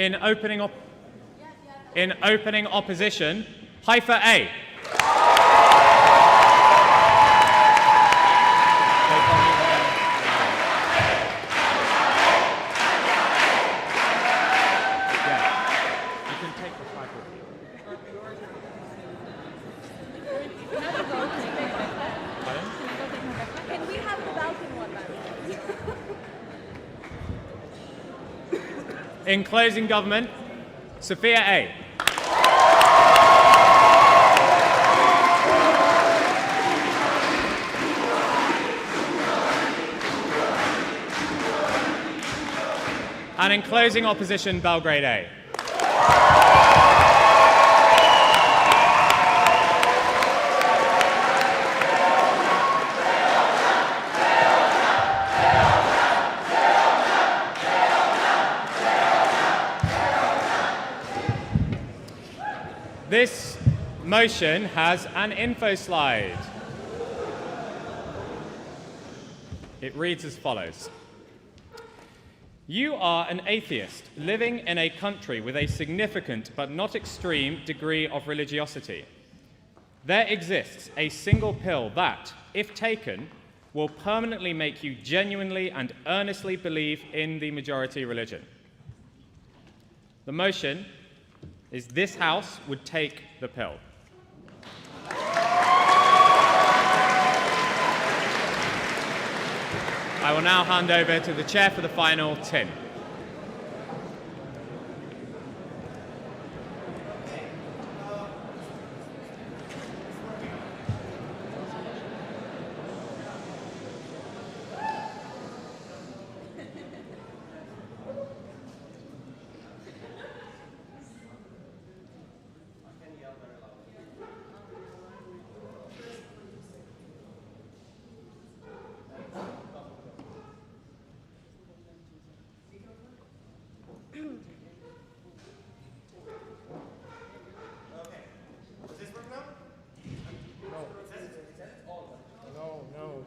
In opening opposition, Haifa A. Can we have the Balkan one, man? In closing government, Sofia A. And in closing opposition, Belgrade A. This motion has an info slide. It reads as follows. You are an atheist living in a country with a significant but not extreme degree of religiosity. There exists a single pill that, if taken, will permanently make you genuinely and earnestly believe in the majority religion. The motion is this House would take the pill. I will now hand over to the chair for the final, Tim.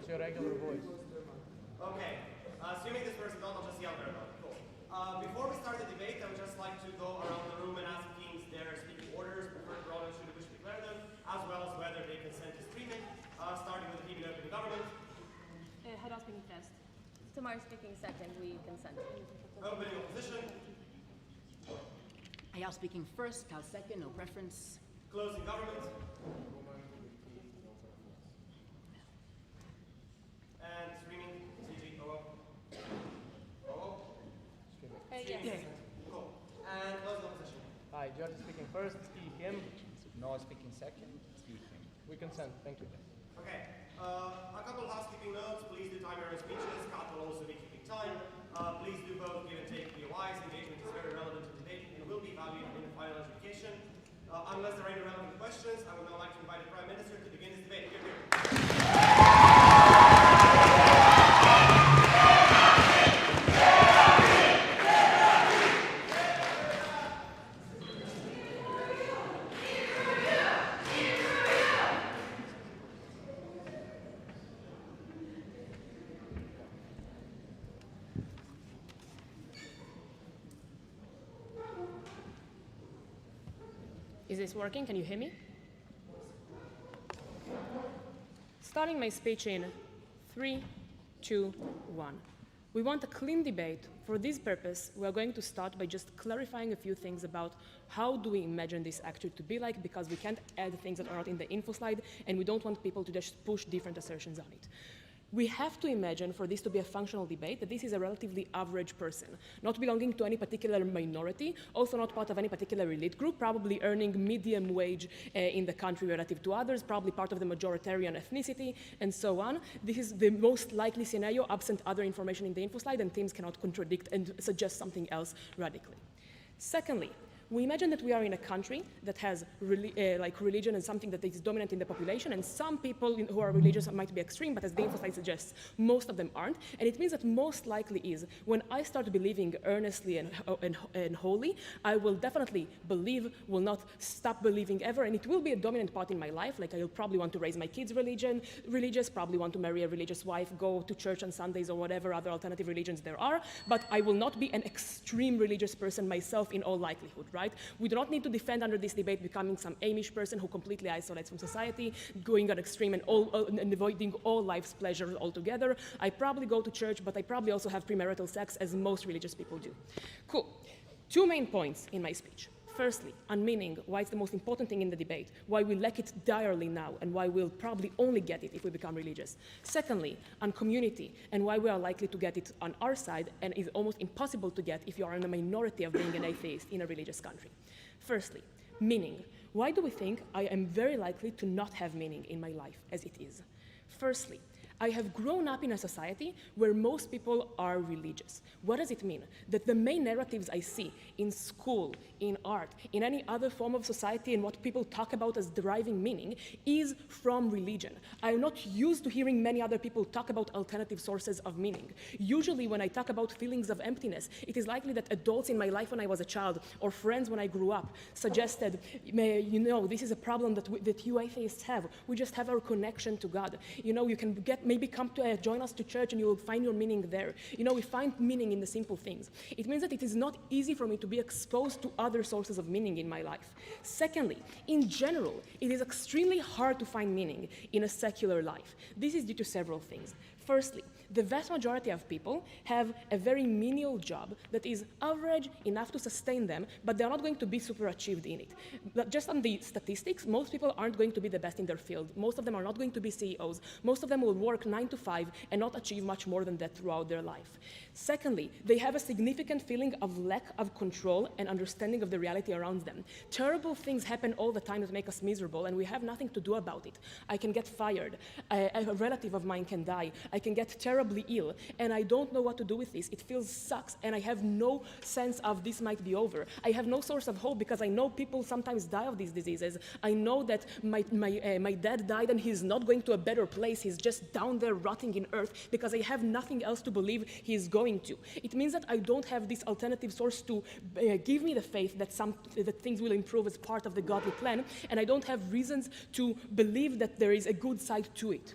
It's your regular voice. Okay. Assuming this person don't, I'll just yell very loud. Cool. Before we start the debate, I would just like to go around the room and ask teams their speaking orders, preferred pronouns should they wish to declare them, as well as whether they consent to streaming, starting with the team in opening government. Head speaking first. Tamar speaking second, we consent. Opening opposition. Ayal speaking first, Cal second, no preference. Closing government. And streaming, CG, Yes. Cool. And closing opposition. Hi, George speaking first, him. Noah speaking second, him. We consent, thank you. Okay. A couple of housekeeping notes. Please do time your own speeches. Kat will also be keeping time. Please do both give and take to be wise. Engagement is very relevant to debate and will be valued in the final adjudication. Unless there are any relevant questions, I would now like to invite the Prime Minister to begin this debate. Here. Is this working? Can you hear me? Starting my speech in 3, 2, 1. We want a clean debate. For this purpose, we are going to start by just clarifying a few things about how do we imagine this actually to be like, because we can't add things that are not in the info slide, and we don't want people to just push different assertions on it. We have to imagine, for this to be a functional debate, that this is a relatively average person, not belonging to any particular minority, also not part of any particular elite group, probably earning medium wage in the country relative to others, probably part of the majoritarian ethnicity, and so on. This is the most likely scenario, absent other information in the info slide, and teams cannot contradict and suggest something else radically. Secondly, We imagine that we are in a country that has like religion and something that is dominant in the population, and some people who are religious might be extreme, but as the info slide suggests, most of them aren't. And it means that most likely is when I start believing earnestly and wholly, I will definitely believe, will not stop believing ever, and it will be a dominant part in my life. Like I'll probably want to raise my kids religious, probably want to marry a religious wife, go to church on Sundays or whatever other alternative religions there are, but I will not be an extreme religious person myself in all likelihood, right? We do not need to defend under this debate becoming some Amish person who completely isolates from society, going on extreme and avoiding all life's pleasures altogether. I probably go to church, but I probably also have premarital sex, as most religious people do. Cool. 2 main points in my speech. Firstly, on meaning, why it's the most important thing in the debate, why we lack it direly now, and why we'll probably only get it if we become religious. Secondly, on community, and why we are likely to get it on our side, and is almost impossible to get if you are in a minority of being an atheist in a religious country. Firstly, meaning. Why do we think I am very likely to not have meaning in my life as it is? Firstly, I have grown up in a society where most people are religious. What does it mean? That the main narratives I see in school, in art, in any other form of society, and what people talk about as deriving meaning is from religion. I am not used to hearing many other people talk about alternative sources of meaning. Usually when I talk about feelings of emptiness, it is likely that adults in my life when I was a child, or friends when I grew up, suggested, you know, this is a problem that you atheists have. We just have our connection to God. You know, you can maybe come to join us to church and you will find your meaning there. You know, we find meaning in the simple things. It means that it is not easy for me to be exposed to other sources of meaning in my life. Secondly, in general, it is extremely hard to find meaning in a secular life. This is due to several things. Firstly, the vast majority of people have a very menial job that is average enough to sustain them, but they're not going to be super achieved in it. But just on the statistics, most people aren't going to be the best in their field. Most of them are not going to be CEOs. Most of them will work 9 to 5 and not achieve much more than that throughout their life. Secondly, they have a significant feeling of lack of control and understanding of the reality around them. Terrible things happen all the time that make us miserable, and we have nothing to do about it. I can get fired. A relative of mine can die. I can get terribly ill, and I don't know what to do with this. It feels sucks, and I have no sense of this might be over. I have no source of hope because I know people sometimes die of these diseases. I know that my dad died and he's not going to a better place. He's just down there rotting in earth because I have nothing else to believe he's going to. It means that I don't have this alternative source to give me the faith that things will improve as part of the godly plan, and I don't have reasons to believe that there is a good side to it.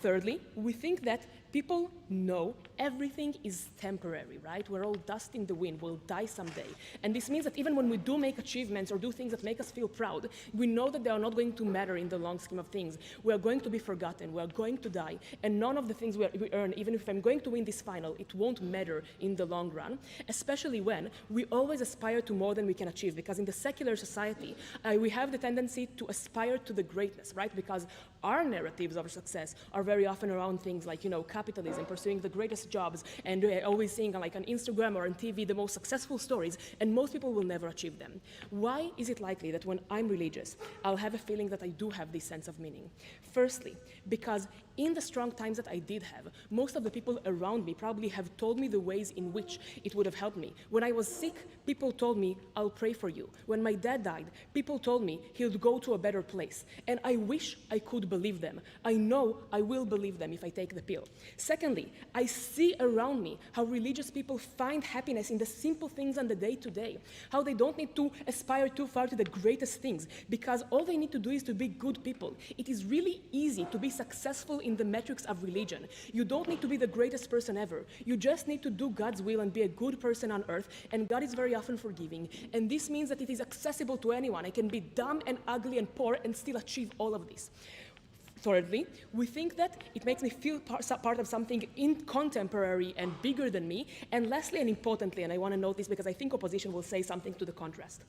Thirdly, we think that people know everything is temporary, right? We're all dust in the wind, we'll die someday. And this means that even when we do make achievements or do things that make us feel proud, we know that they are not going to matter in the long scheme of things. We are going to be forgotten, we are going to die, and none of the things we earn, even if I'm going to win this final, it won't matter in the long run, especially when we always aspire to more than we can achieve, because in the secular society, we have the tendency to aspire to the greatness, right? Because our narratives of success are very often around things like, you know, capitalism, pursuing the greatest jobs, and always seeing like on Instagram or on TV the most successful stories, and most people will never achieve them. Why is it likely that when I'm religious, I'll have a feeling that I do have this sense of meaning? Firstly, because in the strong times that I did have, most of the people around me probably have told me the ways in which it would have helped me. When I was sick, people told me, I'll pray for you. When my dad died, people told me he'll go to a better place. And I wish I could believe them. I know I will believe them if I take the pill. Secondly, I see around me how religious people find happiness in the simple things on the day-to-day, how they don't need to aspire too far to the greatest things, because all they need to do is to be good people. It is really easy to be successful in the metrics of religion. You don't need to be the greatest person ever. You just need to do God's will and be a good person on earth, and God is very often forgiving. And this means that it is accessible to anyone. I can be dumb and ugly and poor and still achieve all of this. Thirdly, we think that it makes me feel part of something contemporary and bigger than me. And lastly and importantly, and I want to note this because I think opposition will say something to the contrast,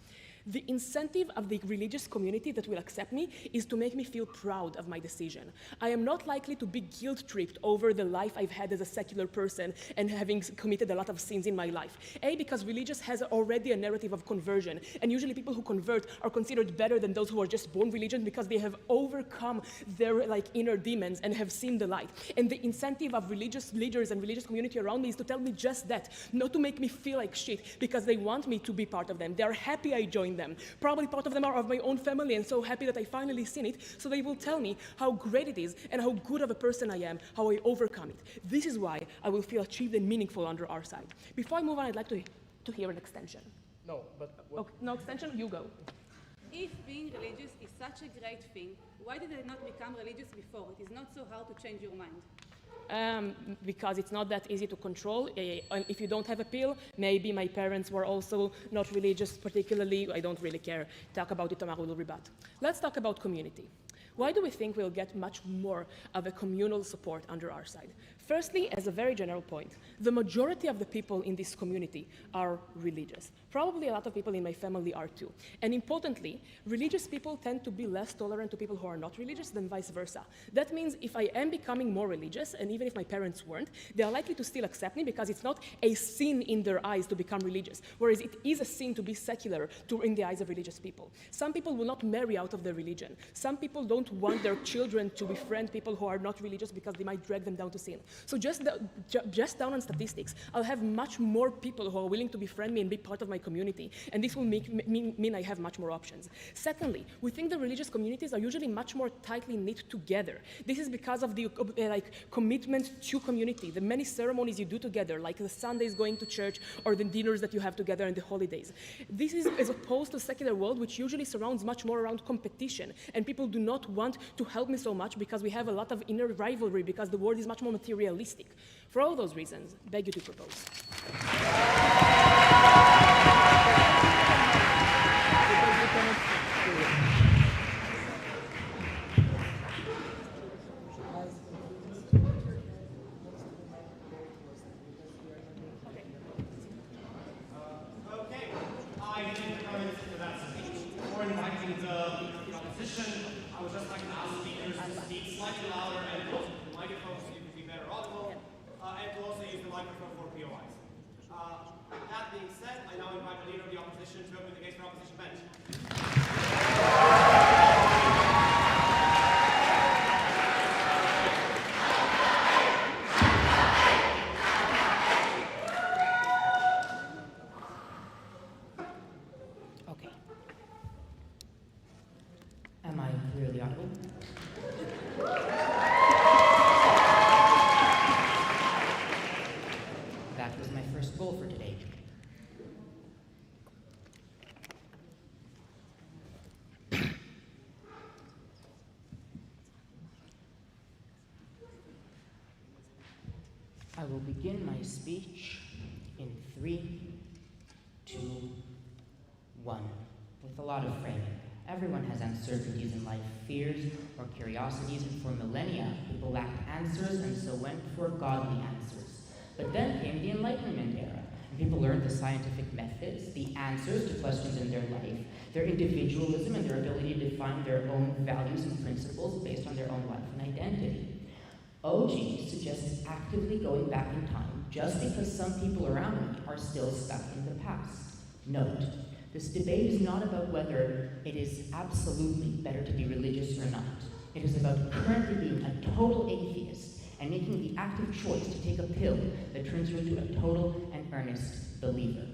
The incentive of the religious community that will accept me is to make me feel proud of my decision. I am not likely to be guilt-tripped over the life I've had as a secular person and having committed a lot of sins in my life. A, because religious has already a narrative of conversion, and usually people who convert are considered better than those who are just born religious because they have overcome their inner demons and have seen the light. And the incentive of religious leaders and religious community around me is to tell me just that, not to make me feel like shit because they want me to be part of them. They are happy I joined them. Probably part of them are of my own family and so happy that I finally seen it, so they will tell me how great it is and how good of a person I am, how I overcome it. This is why I will feel achieved and meaningful under our side. Before I move on, I'd like to hear an extension. No, but what? Okay, no extension, you go. If being religious is such a great thing, why did I not become religious before? It is not so hard to change your mind. Because it's not that easy to control. If you don't have a pill, maybe my parents were also not religious particularly. I don't really care. Talk about it, Tamar will rebut. Let's talk about community. Why do we think we'll get much more of a communal support under our side? Firstly, as a very general point, the majority of the people in this community are religious. Probably a lot of people in my family are too. And importantly, religious people tend to be less tolerant to people who are not religious than vice versa. That means if I am becoming more religious, and even if my parents weren't, they are likely to still accept me because it's not a sin in their eyes to become religious, whereas it is a sin to be secular in the eyes of religious people. Some people will not marry out of their religion. Some people don't want their children to befriend people who are not religious because they might drag them down to sin. So just down on statistics, I'll have much more people who are willing to befriend me and be part of my community, and this will mean I have much more options. Secondly, we think the religious communities are usually much more tightly knit together. This is because of the commitment to community, the many ceremonies you do together, like the Sundays going to church or the dinners that you have together and the holidays. This is as opposed to the secular world, which usually surrounds much more around competition, and people do not want to help me so much because we have a lot of inner rivalry because the world is much more materialistic. For all those reasons, beg you to propose. That being said, I now invite the leader of the opposition to open the case for opposition bench. Okay. Am I clearly audible? That was my first goal for today. I will begin my speech in 3, 2, 1, with a lot of framing. Everyone has uncertainties in life, fears or curiosities, and for millennia, people lacked answers and so went for godly answers. But then came the Enlightenment era, and people learned the scientific methods, the answers to questions in their life, their individualism and their ability to define their own values and principles based on their own life and identity. OG suggests actively going back in time just because some people around me are still stuck in the past. Note, this debate is not about whether it is absolutely better to be religious or not. It is about currently being a total atheist and making the active choice to take a pill that turns you into a total and earnest believer.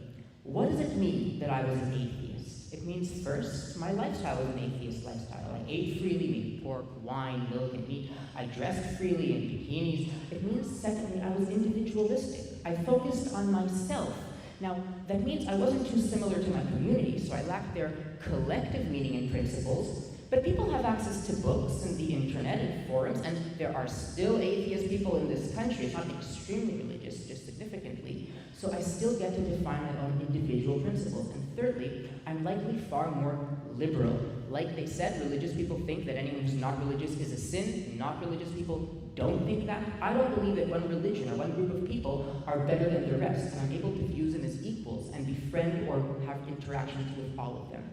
What does it mean that I was an atheist? It means first, my lifestyle was an atheist lifestyle. I ate freely, meat, pork, wine, milk, and meat. I dressed freely in bikinis. It means secondly, I was individualistic. I focused on myself. Now, that means I wasn't too similar to my community, so I lacked their collective meaning and principles. But people have access to books and the internet and forums, and there are still atheist people in this country. It's not extremely religious, just significantly. So I still get to define my own individual principles. And thirdly, I'm likely far more liberal. Like they said, religious people think that anyone who's not religious is a sin. Not religious people don't think that. I don't believe that one religion or one group of people are better than the rest, and I'm able to view them as equals and befriend or have interactions with all of them.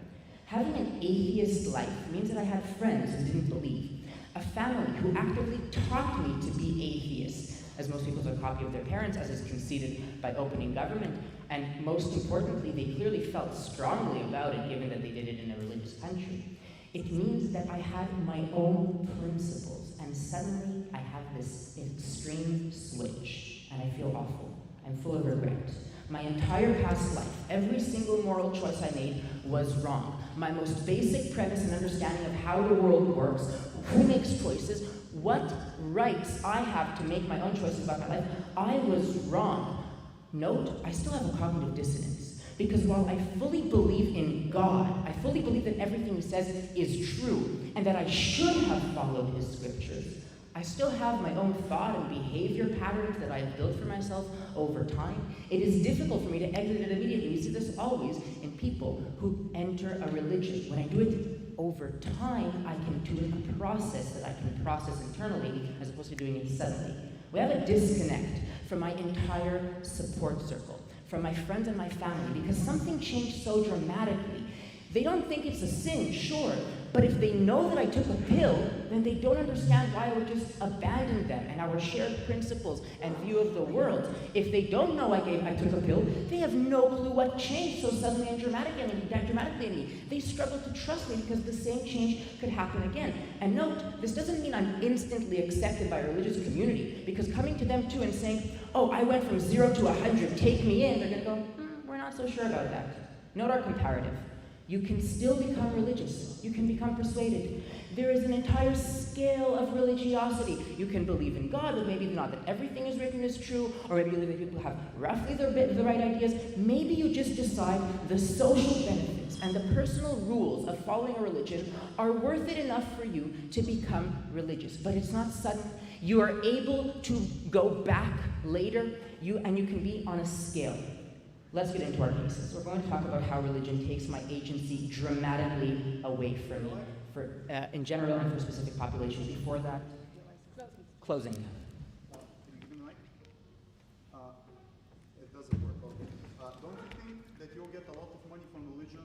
Having an atheist life means that I had friends who didn't believe, a family who actively taught me to be atheist, as most people are a copy of their parents, as is conceded by opening government, and most importantly, they clearly felt strongly about it, given that they did it in a religious country. It means that I had my own principles, and suddenly I have this extreme switch, and I feel awful. I'm full of regret. My entire past life, every single moral choice I made was wrong. My most basic premise and understanding of how the world works, who makes choices, what rights I have to make my own choices about my life, I was wrong. Note, I still have a cognitive dissonance, because while I fully believe in God, I fully believe that everything he says is true, and that I should have followed his scriptures, I still have my own thought and behavior patterns that I have built for myself over time. It is difficult for me to exit it immediately. We see this always in people who enter a religion. When I do it over time, I can do a process that I can process internally as opposed to doing it suddenly. We have a disconnect from my entire support circle, from my friends and my family, because something changed so dramatically. They don't think it's a sin, sure, but if they know that I took a pill, then they don't understand why I would just abandon them and our shared principles and view of the world. If they don't know I took a pill, they have no clue what changed so suddenly and dramatically in me. They struggle to trust me because the same change could happen again. And note, this doesn't mean I'm instantly accepted by a religious community, because coming to them too and saying, oh, I went from 0 to 100, take me in, they're gonna go, we're not so sure about that. Note our comparative. You can still become religious. You can become persuaded. There is an entire scale of religiosity. You can believe in God, but maybe not that everything is written is true, or maybe you believe that people have roughly the right ideas. Maybe you just decide the social benefits and the personal rules of following a religion are worth it enough for you to become religious. But it's not sudden. You are able to go back later, and you can be on a scale. Let's get into our cases. We're going to talk about how religion takes my agency dramatically away from me, in general and for specific populations. Before that, closing. Can you give me the mic? It doesn't work. Okay. Don't you think that you'll get a lot of money from religion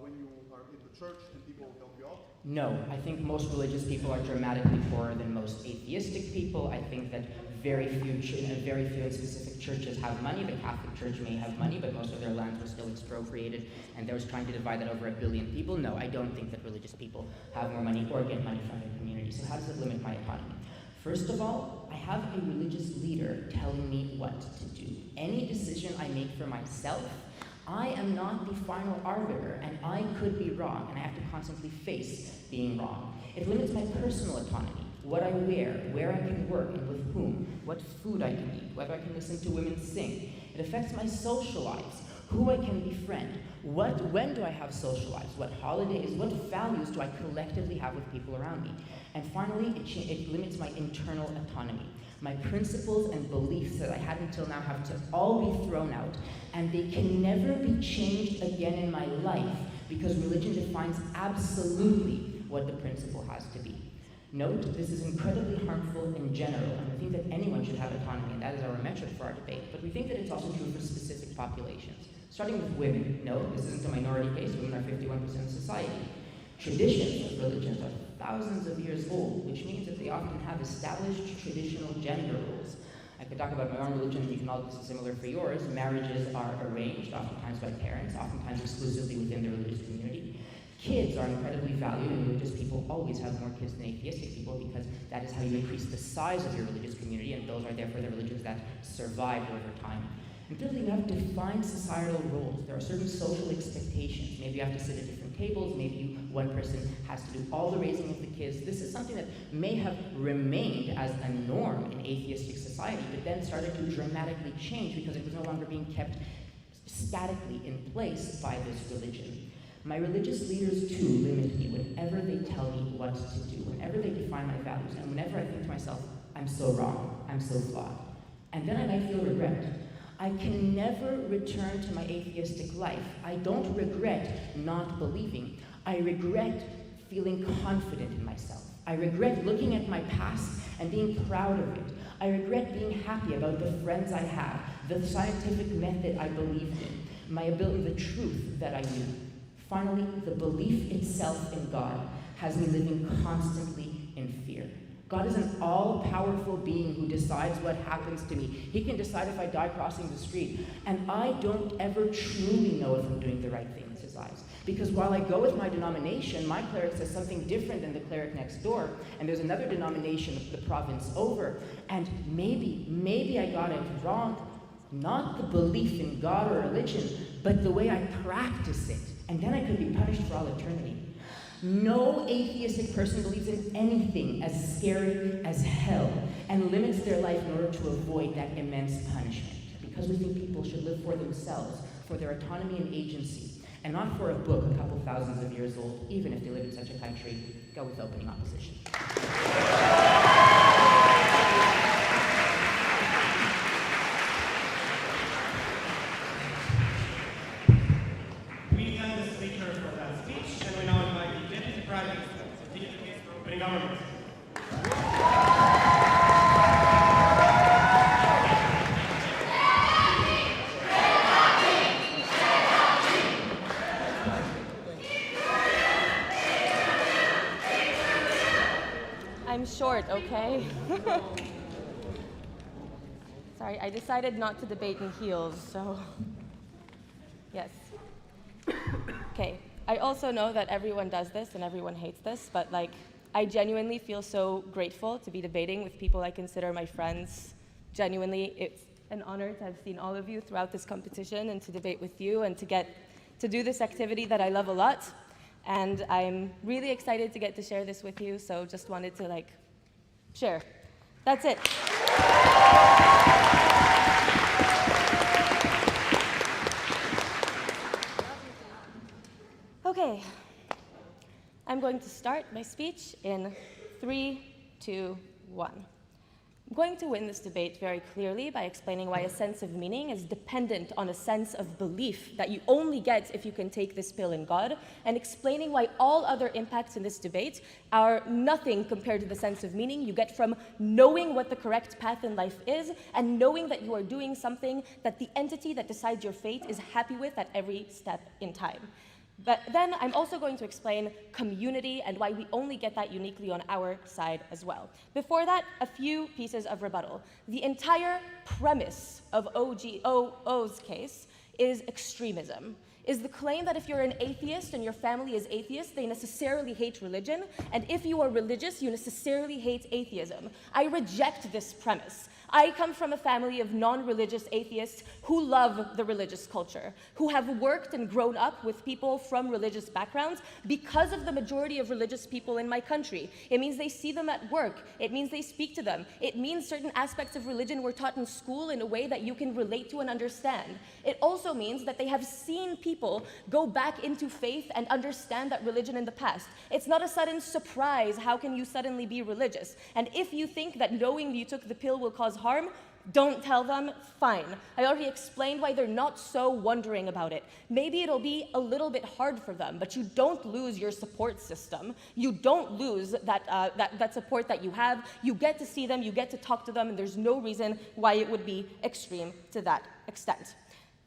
when you are in the church and people will help you out? No, I think most religious people are dramatically poorer than most atheistic people. I think that very few in specific churches have money. The Catholic Church may have money, but most of their lands were still expropriated, and they was trying to divide that over 1 billion people. No, I don't think that religious people have more money or get money from their community. So how does it limit my autonomy? First of all, I have a religious leader telling me what to do. Any decision I make for myself, I am not the final arbiter, and I could be wrong, and I have to constantly face being wrong. It limits my personal autonomy. What I wear, where I can work and with whom, what food I can eat, whether I can listen to women sing. It affects my social lives, who I can befriend, when do I have social lives, what holidays, what values do I collectively have with people around me. And finally, it limits my internal autonomy. My principles and beliefs that I had until now have to all be thrown out, and they can never be changed again in my life, because religion defines absolutely what the principle has to be. Note, this is incredibly harmful in general, and we think that anyone should have autonomy, and that is our metric for our debate, but we think that it's also true for specific populations. Starting with women. No, this isn't a minority case. Women are 51% of society. Traditions of religions are thousands of years old, which means that they often have established traditional gender roles. I could talk about my own religion, and you can all do similar for yours. Marriages are arranged, oftentimes by parents, oftentimes exclusively within the religious community. Kids are incredibly valued, and religious people always have more kids than atheistic people, because that is how you increase the size of your religious community, and those are therefore the religions that survived over time. And thirdly, you have defined societal roles. There are certain social expectations. Maybe you have to sit at different tables, maybe one person has to do all the raising of the kids. This is something that may have remained as a norm in atheistic society, but then started to dramatically change because it was no longer being kept statically in place by this religion. My religious leaders, too, limit me whenever they tell me what to do, whenever they define my values, and whenever I think to myself, I'm so wrong, I'm so flawed. And then I might feel regret. I can never return to my atheistic life. I don't regret not believing. I regret feeling confident in myself. I regret looking at my past and being proud of it. I regret being happy about the friends I have, the scientific method I believed in, my ability, the truth that I knew. Finally, the belief itself in God has me living constantly in fear. God is an all-powerful being who decides what happens to me. He can decide if I die crossing the street. And I don't ever truly know if I'm doing the right thing in his eyes. Because while I go with my denomination, my cleric says something different than the cleric next door, and there's another denomination the province over, and maybe I got it wrong. Not the belief in God or religion, but the way I practice it. And then I could be punished for all eternity. No atheistic person believes in anything as scary as hell and limits their life in order to avoid that immense punishment. Because we think people should live for themselves, for their autonomy and agency, and not for a book a couple thousands of years old, even if they live in such a country. Go with opening opposition. We thank the speaker for that speech, and we now invite the Deputy Prime Minister to continue the case for opening government. I'm short, okay? Sorry, I decided not to debate in heels, so yes. Okay, I also know that everyone does this and everyone hates this, but like, I genuinely feel so grateful to be debating with people I consider my friends. Genuinely, it's an honor to have seen all of you throughout this competition and to debate with you and to get to do this activity that I love a lot. And I'm really excited to get to share this with you, so just wanted to like share. That's it. Okay, I'm going to start my speech in 3, 2, 1. I'm going to win this debate very clearly by explaining why a sense of meaning is dependent on a sense of belief that you only get if you can take this pill in God, and explaining why all other impacts in this debate are nothing compared to the sense of meaning you get from knowing what the correct path in life is and knowing that you are doing something that the entity that decides your fate is happy with at every step in time. But then I'm also going to explain community and why we only get that uniquely on our side as well. Before that, a few pieces of rebuttal. The entire premise of OGO's case is extremism. Is the claim that if you're an atheist and your family is atheist, they necessarily hate religion, and if you are religious, you necessarily hate atheism. I reject this premise. I come from a family of non-religious atheists who love the religious culture, who have worked and grown up with people from religious backgrounds because of the majority of religious people in my country. It means they see them at work. It means they speak to them. It means certain aspects of religion were taught in school in a way that you can relate to and understand. It also means that they have seen people go back into faith and understand that religion in the past. It's not a sudden surprise. How can you suddenly be religious? And if you think that knowing you took the pill will cause harm, don't tell them, fine. I already explained why they're not so wondering about it. Maybe it'll be a little bit hard for them, but you don't lose your support system. You don't lose that support that you have. You get to see them, you get to talk to them, and there's no reason why it would be extreme to that extent.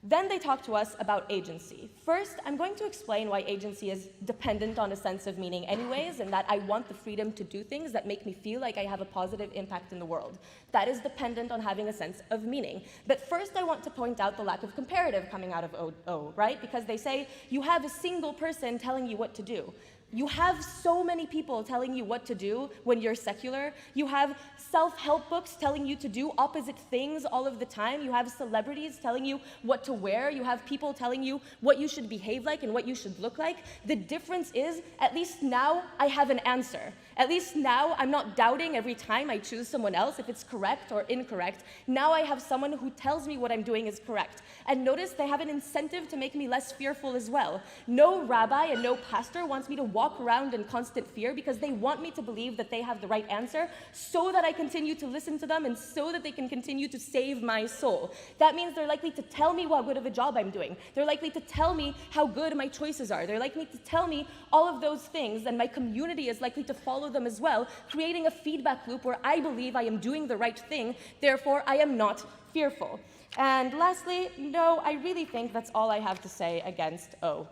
Then they talk to us about agency. First, I'm going to explain why agency is dependent on a sense of meaning anyways, and that I want the freedom to do things that make me feel like I have a positive impact in the world. That is dependent on having a sense of meaning. But first, I want to point out the lack of comparative coming out of O, right? Because they say you have a single person telling you what to do. You have so many people telling you what to do when you're secular. You have self-help books telling you to do opposite things all of the time. You have celebrities telling you what to wear. You have people telling you what you should behave like and what you should look like. The difference is, at least now, I have an answer. At least now, I'm not doubting every time I choose someone else if it's correct or incorrect. Now I have someone who tells me what I'm doing is correct. And notice they have an incentive to make me less fearful as well. No rabbi and no pastor wants me to walk around in constant fear because they want me to believe that they have the right answer so that I continue to listen to them and so that they can continue to save my soul. That means they're likely to tell me what good of a job I'm doing. They're likely to tell me how good my choices are. They're likely to tell me all of those things, and my community is likely to follow them as well, creating a feedback loop where I believe I am doing the right thing, therefore I am not fearful. And lastly, no, I really think that's all I have to say against OO.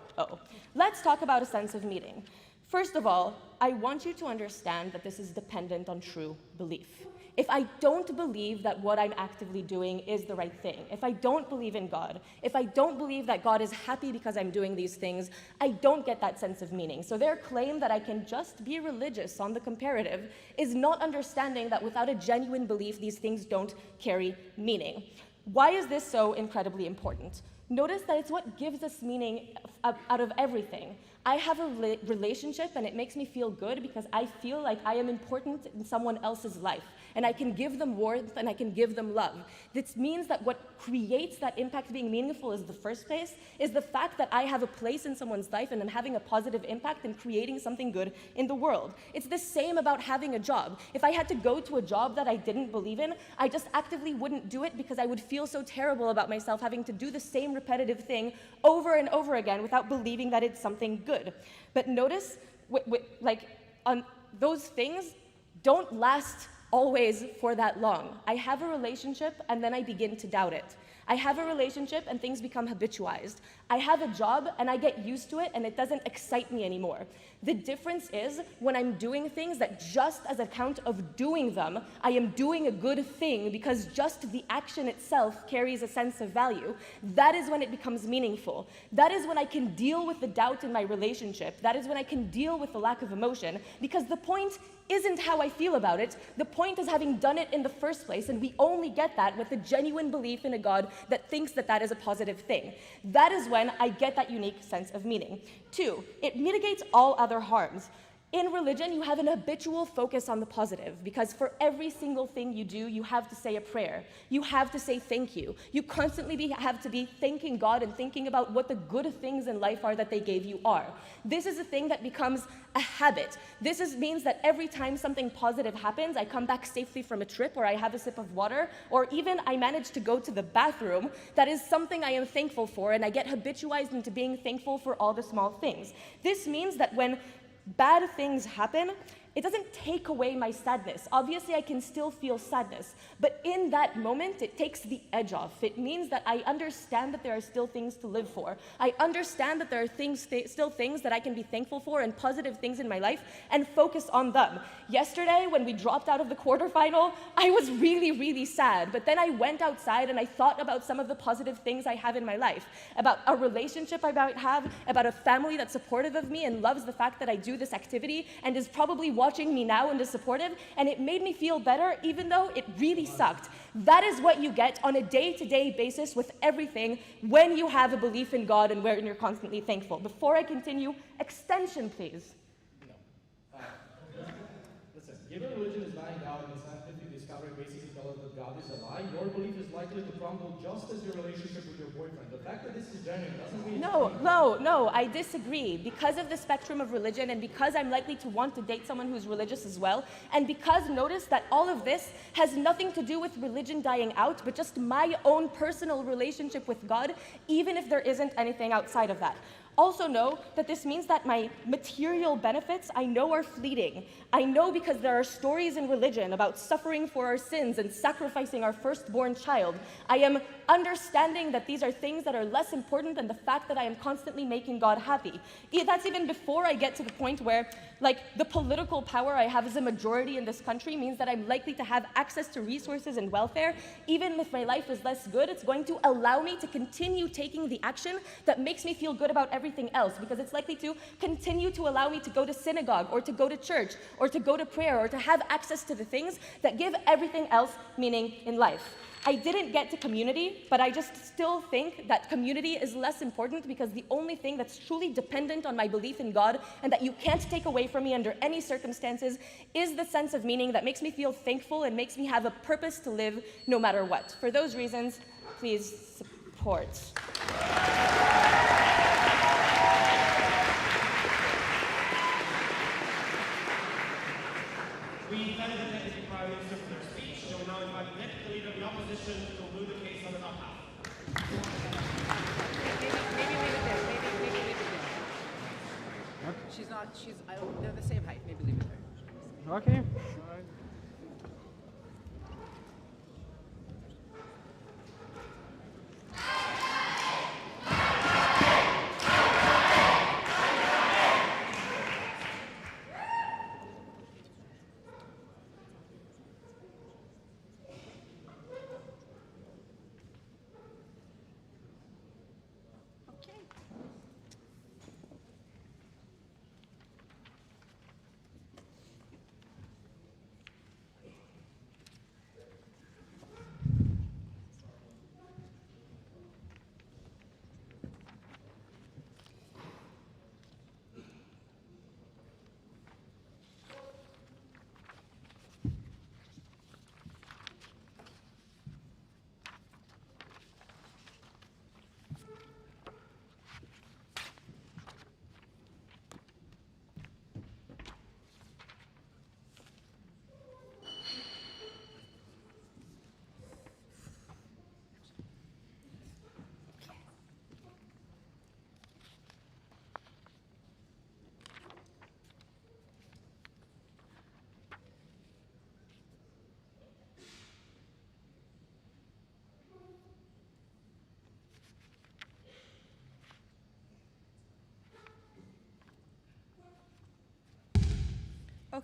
Let's talk about a sense of meaning. First of all, I want you to understand that this is dependent on true belief. If I don't believe that what I'm actively doing is the right thing, if I don't believe in God, if I don't believe that God is happy because I'm doing these things, I don't get that sense of meaning. So their claim that I can just be religious on the comparative is not understanding that without a genuine belief, these things don't carry meaning. Why is this so incredibly important? Notice that it's what gives us meaning out of everything. I have a relationship and it makes me feel good because I feel like I am important in someone else's life and I can give them warmth and I can give them love. This means that what creates that impact being meaningful is the first place, is the fact that I have a place in someone's life and I'm having a positive impact and creating something good in the world. It's the same about having a job. If I had to go to a job that I didn't believe in, I just actively wouldn't do it because I would feel so terrible about myself having to do the same repetitive thing over and over again without believing that it's something good. But notice, those things don't last always for that long. I have a relationship and then I begin to doubt it. I have a relationship and things become habitualized. I have a job and I get used to it and it doesn't excite me anymore. The difference is when I'm doing things that just as a count of doing them, I am doing a good thing because just the action itself carries a sense of value. That is when it becomes meaningful. That is when I can deal with the doubt in my relationship. That is when I can deal with the lack of emotion, because the point isn't how I feel about it. The point is having done it in the first place, and we only get that with a genuine belief in a God that thinks that that is a positive thing. That is when I get that unique sense of meaning. 2, it mitigates all other harms. In religion, you have an habitual focus on the positive, because for every single thing you do, you have to say a prayer. You have to say thank you. You constantly have to be thanking God and thinking about what the good things in life are that they gave you are. This is a thing that becomes a habit. This means that every time something positive happens, I come back safely from a trip, or I have a sip of water, or even I manage to go to the bathroom, that is something I am thankful for, and I get habitualized into being thankful for all the small things. This means that when bad things happen, it doesn't take away my sadness. Obviously, I can still feel sadness, but in that moment, it takes the edge off. It means that I understand that there are still things to live for. I understand that there are still things that I can be thankful for and positive things in my life and focus on them. Yesterday, when we dropped out of the quarterfinal, I was really, really sad, but then I went outside and I thought about some of the positive things I have in my life, about a relationship I might have, about a family that's supportive of me and loves the fact that I do this activity and is probably watching me now and is supportive, and it made me feel better even though it really sucked. That is what you get on a day-to-day basis with everything when you have a belief in God and when you're constantly thankful. Before I continue, extension, please. Listen, given religion is dying out and scientific discovery basically tells us that God is a lie, your belief is likely to crumble just as your relationship with your boyfriend. The fact that this is genuine doesn't mean... No, I disagree. Because of the spectrum of religion and because I'm likely to want to date someone who's religious as well, and because notice that all of this has nothing to do with religion dying out, but just my own personal relationship with God, even if there isn't anything outside of that. Also know that this means that my material benefits I know are fleeting. I know because there are stories in religion about suffering for our sins and sacrificing our firstborn child. I am understanding that these are things that are less important than the fact that I am constantly making God happy. That's even before I get to the point where, like, the political power I have as a majority in this country means that I'm likely to have access to resources and welfare. Even if my life is less good, it's going to allow me to continue taking the action that makes me feel good about everything else, because it's likely to continue to allow me to go to synagogue or to go to church or to go to prayer or to have access to the things that give everything else meaning in life. I didn't get to community, but I just still think that community is less important, because the only thing that's truly dependent on my belief in God and that you can't take away from me under any circumstances is the sense of meaning that makes me feel thankful and makes me have a purpose to live no matter what. For those reasons, please support. We thank the Deputy Prime Minister for their speech, and we now invite the Deputy Leader of the Opposition to conclude the case on the top half. Maybe leave it there. Maybe leave it there. They're the same height. Maybe leave it there. Okay.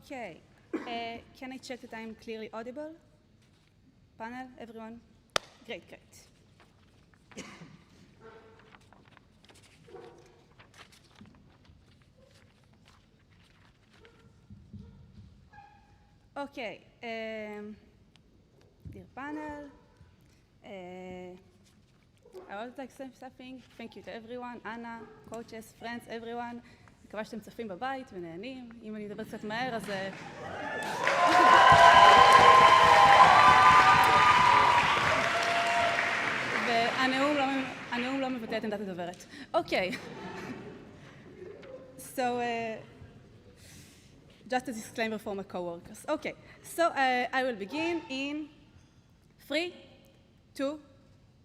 Okay. Can I check that I'm clearly audible? Panel, everyone? Great, great. Okay. Dear panel, I would like to say something. Thank you to everyone, Anna, coaches, friends, everyone. מקווה שאתם צופים בבית ונהנים. אם אני מדבר קצת מהר, אז... והנאום לא מבטא את עמדת הדוברת. אוקיי. So, just a disclaimer for my co-workers. Okay, so I will begin in 3, 2,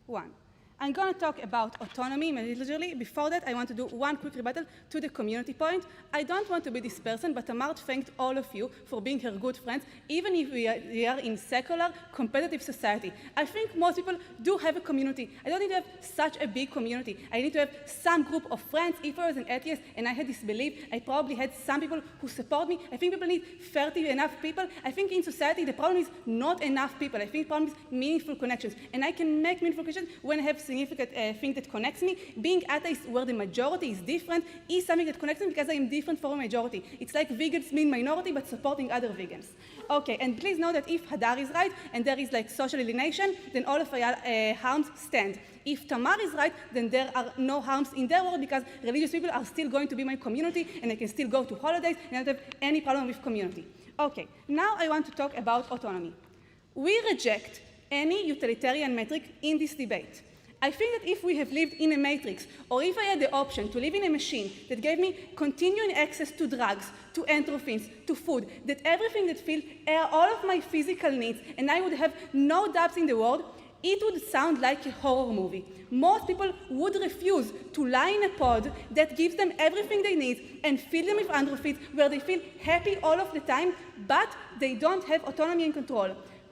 1. I'm going to talk about autonomy immediately. Before that, I want to do one quick rebuttal to the community point. I don't want to be this person, but Tamar thanked all of you for being her good friends, even if we are in secular, competitive society. I think most people do have a community. I don't need to have such a big community. I need to have some group of friends. If I was an atheist and I had this belief, I probably had some people who support me. I think people need 30 enough people. I think in society, the problem is not enough people. I think the problem is meaningful connections. And I can make meaningful connections when I have significant thing that connects me. Being atheist, where the majority is different, is something that connects me because I am different from a majority. It's like vegans mean minority, but supporting other vegans. Okay, and please know that if Hadar is right, and there is like social alienation, then all of our harms stand. If Tamar is right, then there are no harms in their world because religious people are still going to be my community, and I can still go to holidays, and I don't have any problem with community. Okay, now I want to talk about autonomy. We reject any utilitarian metric in this debate. I think that if we have lived in a matrix, or if I had the option to live in a machine that gave me continuing access to drugs, to endorphins, to food, that everything that filled all of my physical needs, and I would have no doubts in the world, it would sound like a horror movie. Most people would refuse to lie in a pod that gives them everything they need and fill them with endorphins where they feel happy all of the time, but they don't have autonomy and control.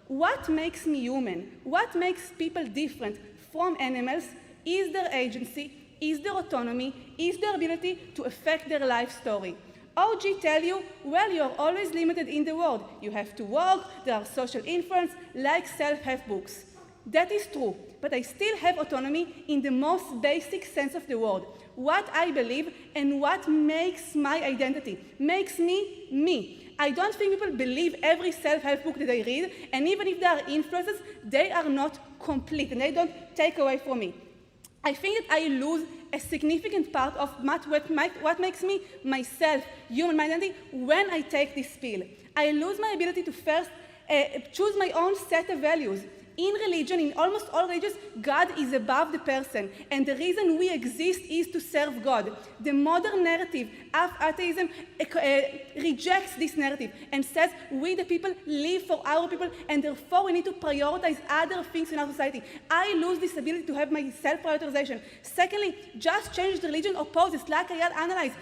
What makes me human? What makes people different from animals is their agency, is their autonomy, is their ability to affect their life story. OG tell you, well, you're always limited in the world. You have to work, there are social influence, like self-help books. That is true, but I still have autonomy in the most basic sense of the word. What I believe and what makes my identity, makes me, me. I don't think people believe every self-help book that I read, and even if there are influences, they are not complete, and they don't take away from me. I think that I lose a significant part of what makes me myself, human identity, when I take this pill. I lose my ability to first choose my own set of values. In religion, in almost all religions, God is above the person, and the reason we exist is to serve God. The modern narrative of atheism rejects this narrative and says we the people live for our people, and therefore we need to prioritize other things in our society. I lose this ability to have my self-prioritization. Secondly, just change the religion opposes, like I had analyzed,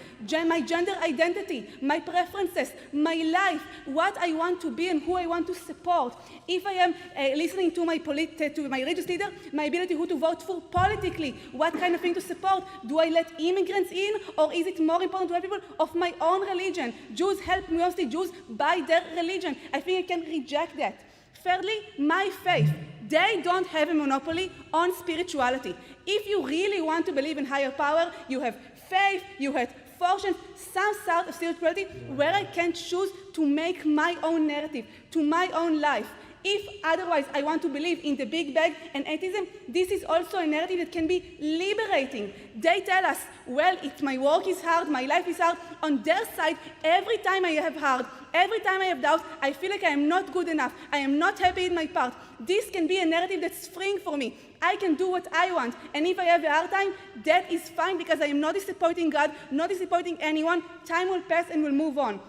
my gender identity, my preferences, my life, what I want to be and who I want to support. If I am listening to my religious leader, my ability who to vote for politically, what kind of thing to support. Do I let immigrants in, or is it more important to have people of my own religion? Jews help mostly Jews by their religion. I think I can reject that. Thirdly, my faith. They don't have a monopoly on spirituality. If you really want to believe in higher power, you have faith, you have fortune, some sort of spirituality where I can choose to make my own narrative, to my own life. If otherwise I want to believe in the big bag and atheism, this is also a narrative that can be liberating. They tell us, well, if my work is hard, my life is hard. On their side, every time I have hard, every time I have doubt, I feel like I am not good enough. I am not happy in my part. This can be a narrative that's freeing for me. I can do what I want. And if I have a hard time, that is fine because I am not disappointing God, not disappointing anyone. Time will pass and we'll move on.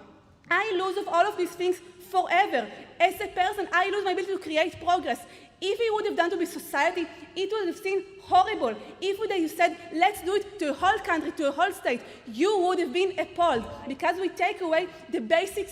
I lose of all of these things forever. As a person, I lose my ability to create progress. If we would have done to be society, it would have seemed horrible. If you said, let's do it to a whole country, to a whole state, you would have been appalled because we take away the basic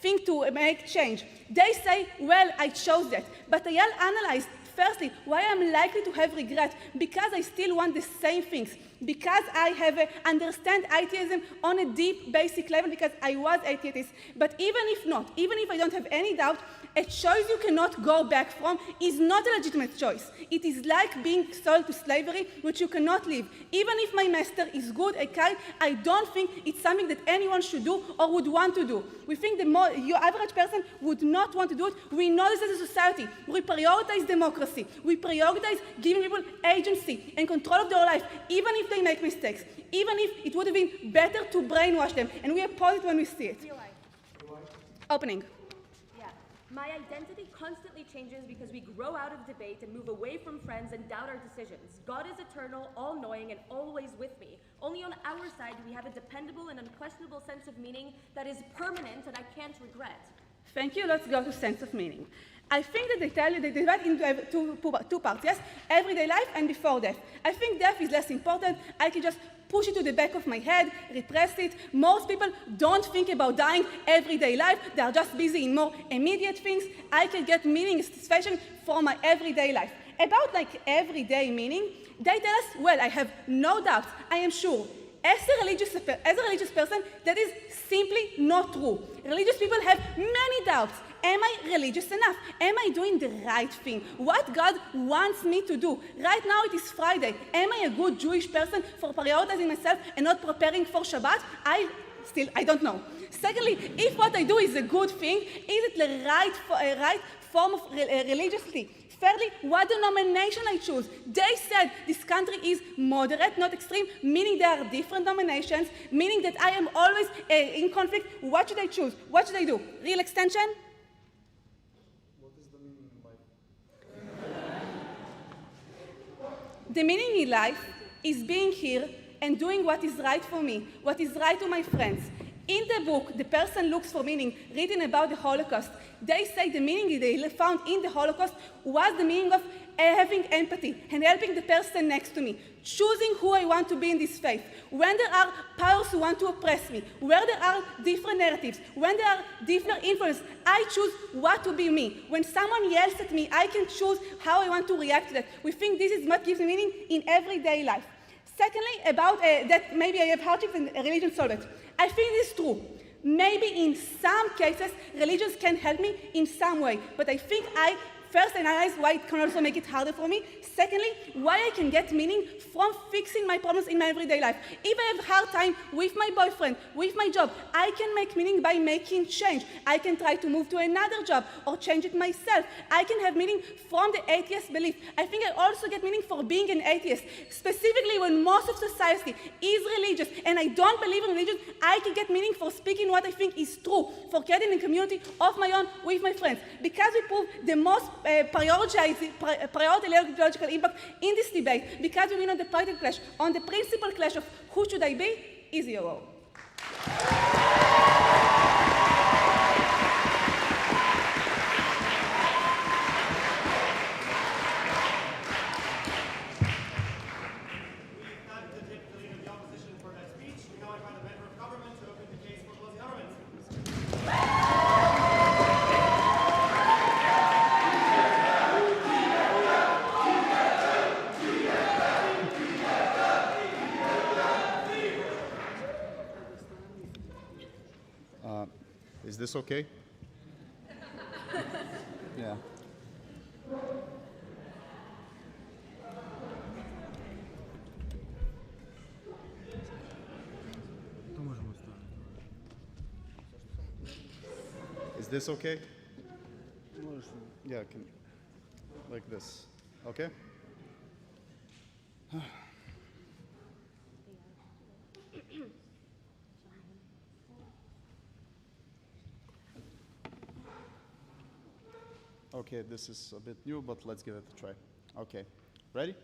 thing to make change. They say, well, I chose that. But I analyzed, firstly, why I'm likely to have regret, because I still want the same things. because I have understand atheism on a deep, basic level, because I was atheist. But even if not, even if I don't have any doubt, a choice you cannot go back from is not a legitimate choice. It is like being sold to slavery, which you cannot leave. Even if my master is good, a kind, I don't think it's something that anyone should do or would want to do. We think your average person would not want to do it. We know this as a society. We prioritize democracy. We prioritize giving people agency and control of their life, even if they make mistakes, even if it would have been better to brainwash them. And we oppose it when we see it. Opening. My identity constantly changes because we grow out of debate and move away from friends and doubt our decisions. God is eternal, all-knowing, and always with me. Only on our side do we have a dependable and unquestionable sense of meaning that is permanent and I can't regret. Thank you. Let's go to sense of meaning. I think that they tell you they divide into two parts, yes? Everyday life and before death. I think death is less important. I can just push it to the back of my head, repress it. Most people don't think about dying everyday life. They are just busy in more immediate things. I can get meaning and satisfaction from my everyday life. About like everyday meaning, they tell us, well, I have no doubt, I am sure. As a religious person, that is simply not true. Religious people have many doubts. Am I religious enough? Am I doing the right thing? What God wants me to do? Right now it is Friday. Am I a good Jewish person for prioritizing myself and not preparing for Shabbat? I don't know. Secondly, if what I do is a good thing, is it the right form of religiosity? Thirdly, what denomination I choose. They said this country is moderate, not extreme, meaning there are different denominations, meaning that I am always in conflict. What should I choose? What should I do? Real extension? What is the meaning in life? The meaning in life is being here and doing what is right for me, what is right to my friends. In the book, The Person Looks for Meaning, written about the Holocaust, they say the meaning they found in the Holocaust was the meaning of having empathy and helping the person next to me, choosing who I want to be in this faith. When there are powers who want to oppress me, where there are different narratives, when there are different influences, I choose what to be me. When someone yells at me, I can choose how I want to react to that. We think this is what gives me meaning in everyday life. Secondly, about that maybe I have hardships and religion solve it. I think this is true. Maybe in some cases, religions can help me in some way, but I think I first analyze why it can also make it harder for me. Secondly, why I can get meaning from fixing my problems in my everyday life. If I have a hard time with my boyfriend, with my job, I can make meaning by making change. I can try to move to another job or change it myself. I can have meaning from the atheist belief. I think I also get meaning for being an atheist. Specifically when most of society is religious and I don't believe in religion, I can get meaning for speaking what I think is true, for creating a community of my own with my friends. Because we prove the most priority ideological impact in this debate, because we win on the practical clash, on the principal clash of who should I be, is your role. Is this okay? Yeah. Is this okay? Yeah, like this. Okay? Okay, this is a bit new, but let's give it a try. Okay, ready?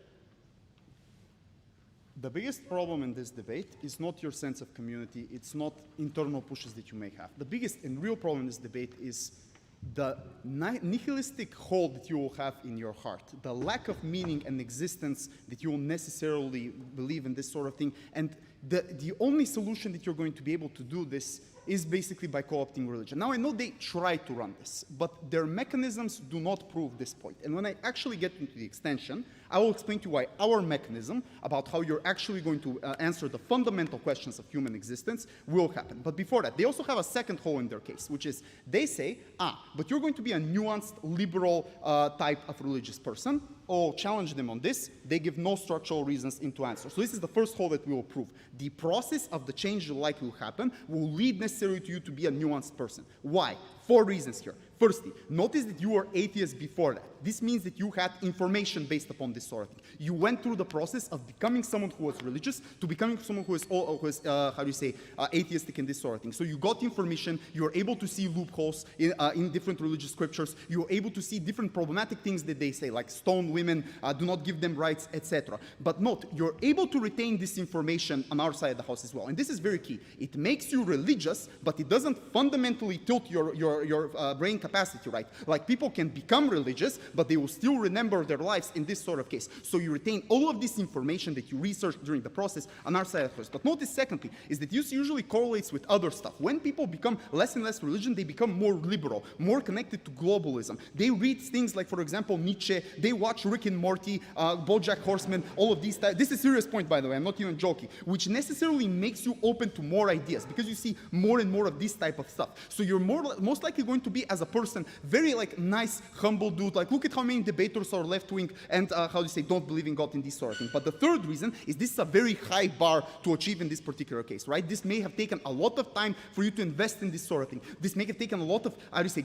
The biggest problem in this debate is not your sense of community, it's not internal pushes that you may have. The biggest and real problem in this debate is the nihilistic hole that you will have in your heart, the lack of meaning and existence that you will necessarily believe in this sort of thing, and the only solution that you're going to be able to do this is basically by co-opting religion. Now, I know they try to run this, but their mechanisms do not prove this point. And when I actually get into the extension, I will explain to you why our mechanism about how you're actually going to answer the fundamental questions of human existence will happen. But before that, they also have a second hole in their case, which is they say, but you're going to be a nuanced, liberal type of religious person. I'll challenge them on this. They give no structural reasons into answer. So this is the first hole that we will prove. The process of the change you like will happen will lead necessarily to you to be a nuanced person. Why? 4 reasons here. Firstly, notice that you were atheist before that. This means that you had information based upon this sort of thing. You went through the process of becoming someone who was religious to becoming someone who is atheistic and this sort of thing. So you got information, you were able to see loopholes in different religious scriptures, you were able to see different problematic things that they say, like stone women, do not give them rights, etc. But note, you're able to retain this information on our side of the house as well. And this is very key. It makes you religious, but it doesn't fundamentally tilt your brain capacity, right? Like people can become religious, but they will still remember their lives in this sort of case. So you retain all of this information that you researched during the process on our side of us. But notice secondly, is that this usually correlates with other stuff. When people become less and less religion, they become more liberal, more connected to globalism. They read things like, for example, Nietzsche, they watch Rick and Morty, BoJack Horseman, all of these types. This is a serious point, by the way, I'm not even joking, which necessarily makes you open to more ideas because you see more and more of this type of stuff. So you're most likely going to be, as a person, very like nice, humble dude. Like, look at how many debaters are left-wing and don't believe in God in this sort of thing. But the third reason is this is a very high bar to achieve in this particular case, right? This may have taken a lot of time for you to invest in this sort of thing. This may have taken a lot of,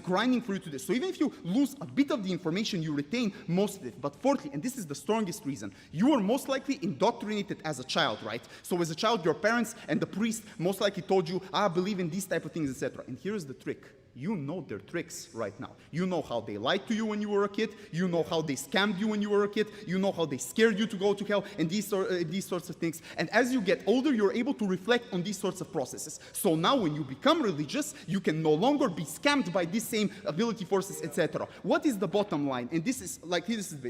grinding for you to do. So even if you lose a bit of the information, you retain most of it. But fourthly, and this is the strongest reason, you are most likely indoctrinated as a child, right? So as a child, your parents and the priest most likely told you, believe in these type of things, etc. And here's the trick. You know their tricks right now. You know how they lied to you when you were a kid. You know how they scammed you when you were a kid. You know how they scared you to go to hell and these sorts of things. And as you get older, you're able to reflect on these sorts of processes. So now when you become religious, you can no longer be scammed by these same ability forces, etc. What is the bottom line? And this is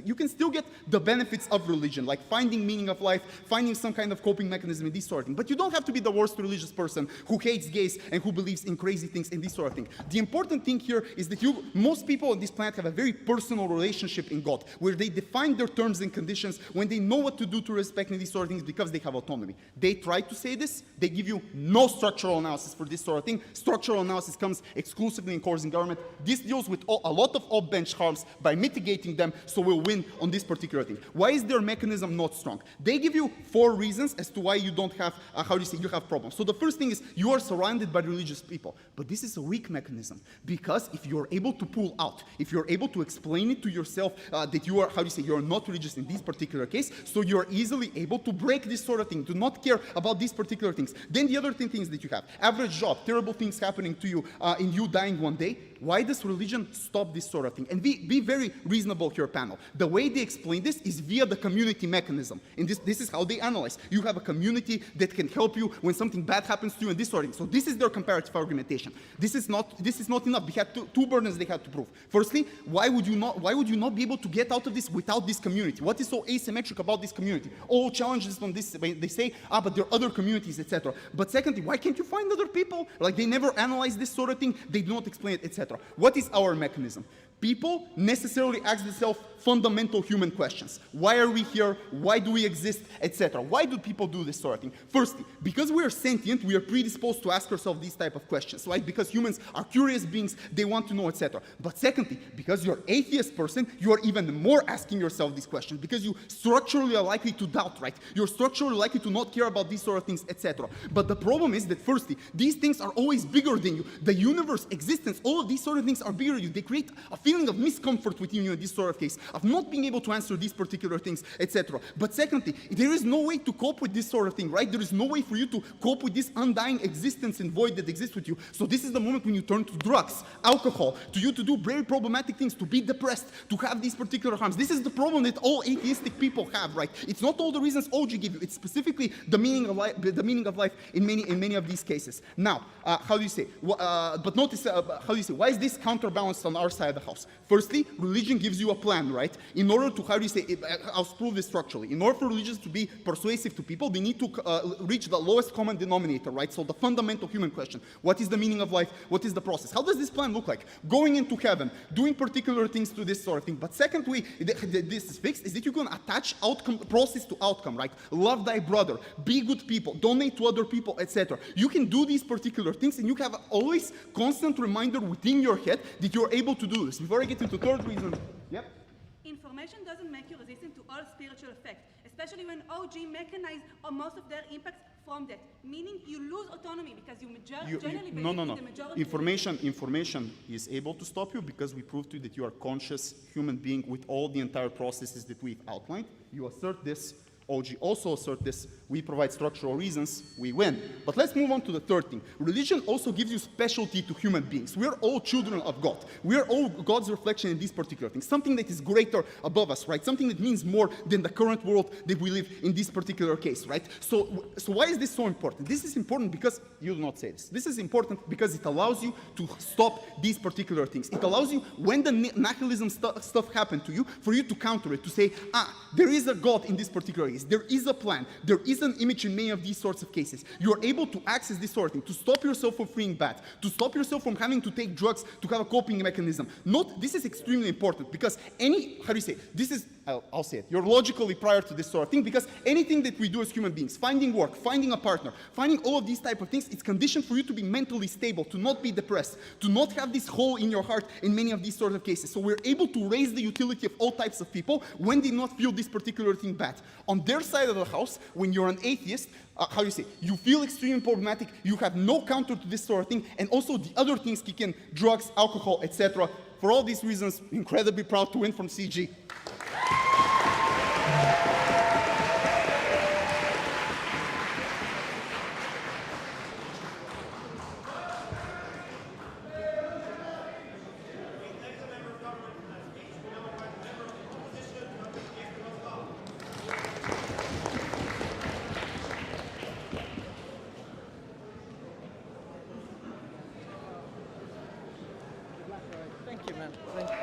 you can still get the benefits of religion, like finding meaning of life, finding some kind of coping mechanism and this sort of thing. But you don't have to be the worst religious person who hates gays and who believes in crazy things and this sort of thing. The important thing here is that most people on this planet have a very personal relationship in God, where they define their terms and conditions, when they know what to do to respect these sort of things because they have autonomy. They try to say this, they give you no structural analysis for this sort of thing. Structural analysis comes exclusively in courts and government. This deals with a lot of off-bench harms by mitigating them, so we'll win on this particular thing. Why is their mechanism not strong? They give you 4 reasons as to why you don't have, you have problems. So the first thing is you are surrounded by religious people, but this is a weak mechanism. Because if you're able to pull out, if you're able to explain it to yourself that you are, you're not religious in this particular case, so you're easily able to break this sort of thing, to not care about these particular things. Then the other things that you have, average job, terrible things happening to you, and you dying one day. Why does religion stop this sort of thing? And be very reasonable here, panel. The way they explain this is via the community mechanism. And this is how they analyze. You have a community that can help you when something bad happens to you and this sort of thing. So this is their comparative argumentation. This is not enough. They had two burdens they had to prove. Firstly, why would you not be able to get out of this without this community? What is so asymmetric about this community? All challenges on this, they say, but there are other communities, etc. But secondly, why can't you find other people? Like, they never analyze this sort of thing. They do not explain it, etc. What is our mechanism? People necessarily ask themselves fundamental human questions. Why are we here? Why do we exist? Etc. Why do people do this sort of thing? Firstly, because we are sentient, we are predisposed to ask ourselves these type of questions, right? Because humans are curious beings, they want to know, etc. But secondly, because you're an atheist person, you are even more asking yourself these questions because you structurally are likely to doubt, right? You're structurally likely to not care about these sort of things, etc. But the problem is that firstly, these things are always bigger than you. The universe, existence, all of these sort of things are bigger than you. They create a feeling of discomfort within you in this sort of case, of not being able to answer these particular things, etc. But secondly, there is no way to cope with this sort of thing, right? There is no way for you to cope with this undying existence and void that exists with you. So this is the moment when you turn to drugs, alcohol, to do very problematic things, to be depressed, to have these particular harms. This is the problem that all atheistic people have, right? It's not all the reasons OG give you. It's specifically the meaning of life in many of these cases. Now, but notice, why is this counterbalanced on our side of the house? house. Firstly, religion gives you a plan, right? In order to, I'll prove this structurally. In order for religions to be persuasive to people, they need to reach the lowest common denominator, right? So the fundamental human question, what is the meaning of life? What is the process? How does this plan look like? Going into heaven, doing particular things to this sort of thing. But secondly, this is fixed, is that you can attach process to outcome, right? Love thy brother, be good people, donate to other people, etc. You can do these particular things, and you have always constant reminder within your head that you're able to do this. Before I get into third reason, yep. Information doesn't make you resistant to all spiritual effects, especially when OG mechanize most of their impacts from that. Meaning you lose autonomy because you generally believe in the majority. Information is able to stop you because we proved to you that you are a conscious human being with all the entire processes that we've outlined. You assert this, OG also assert this, we provide structural reasons, we win. But let's move on to the third thing. Religion also gives you specialty to human beings. We're all children of God. We're all God's reflection in these particular things. Something that is greater above us, right? Something that means more than the current world that we live in this particular case, right? So why is this so important? This is important because, you do not say this. This is important because it allows you to stop these particular things. It allows you, when the nihilism stuff happened to you, for you to counter it, to say, there is a God in this particular case. There is a plan. There is an image in many of these sorts of cases. You are able to access this sort of thing, to stop yourself from feeling bad, to stop yourself from having to take drugs to have a coping mechanism. This is extremely important because I'll say it, you're logically prior to this sort of thing because anything that we do as human beings, finding work, finding a partner, finding all of these type of things, it's conditioned for you to be mentally stable, to not be depressed, to not have this hole in your heart in many of these sort of cases. So we're able to raise the utility of all types of people when they not feel this particular thing bad. On their side of the house, when you're an atheist, you feel extremely problematic, you have no counter to this sort of thing, and also the other things kick in, drugs, alcohol, etc. For all these reasons, incredibly proud to win from CG. Thank you, man. Thank you.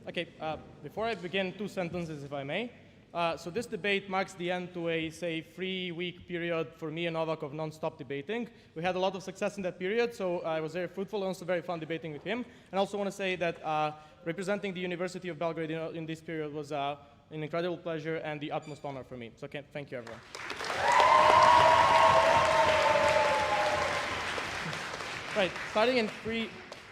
Okay, before I begin, 2 sentences, if I may. So this debate marks the end to a, say, 3-week period for me and Novak of non-stop debating. We had a lot of success in that period, so it was very fruitful and also very fun debating with him. And I also want to say that representing the University of Belgrade in this period was an incredible pleasure and the utmost honor for me. So thank you, everyone. Right, starting in 3,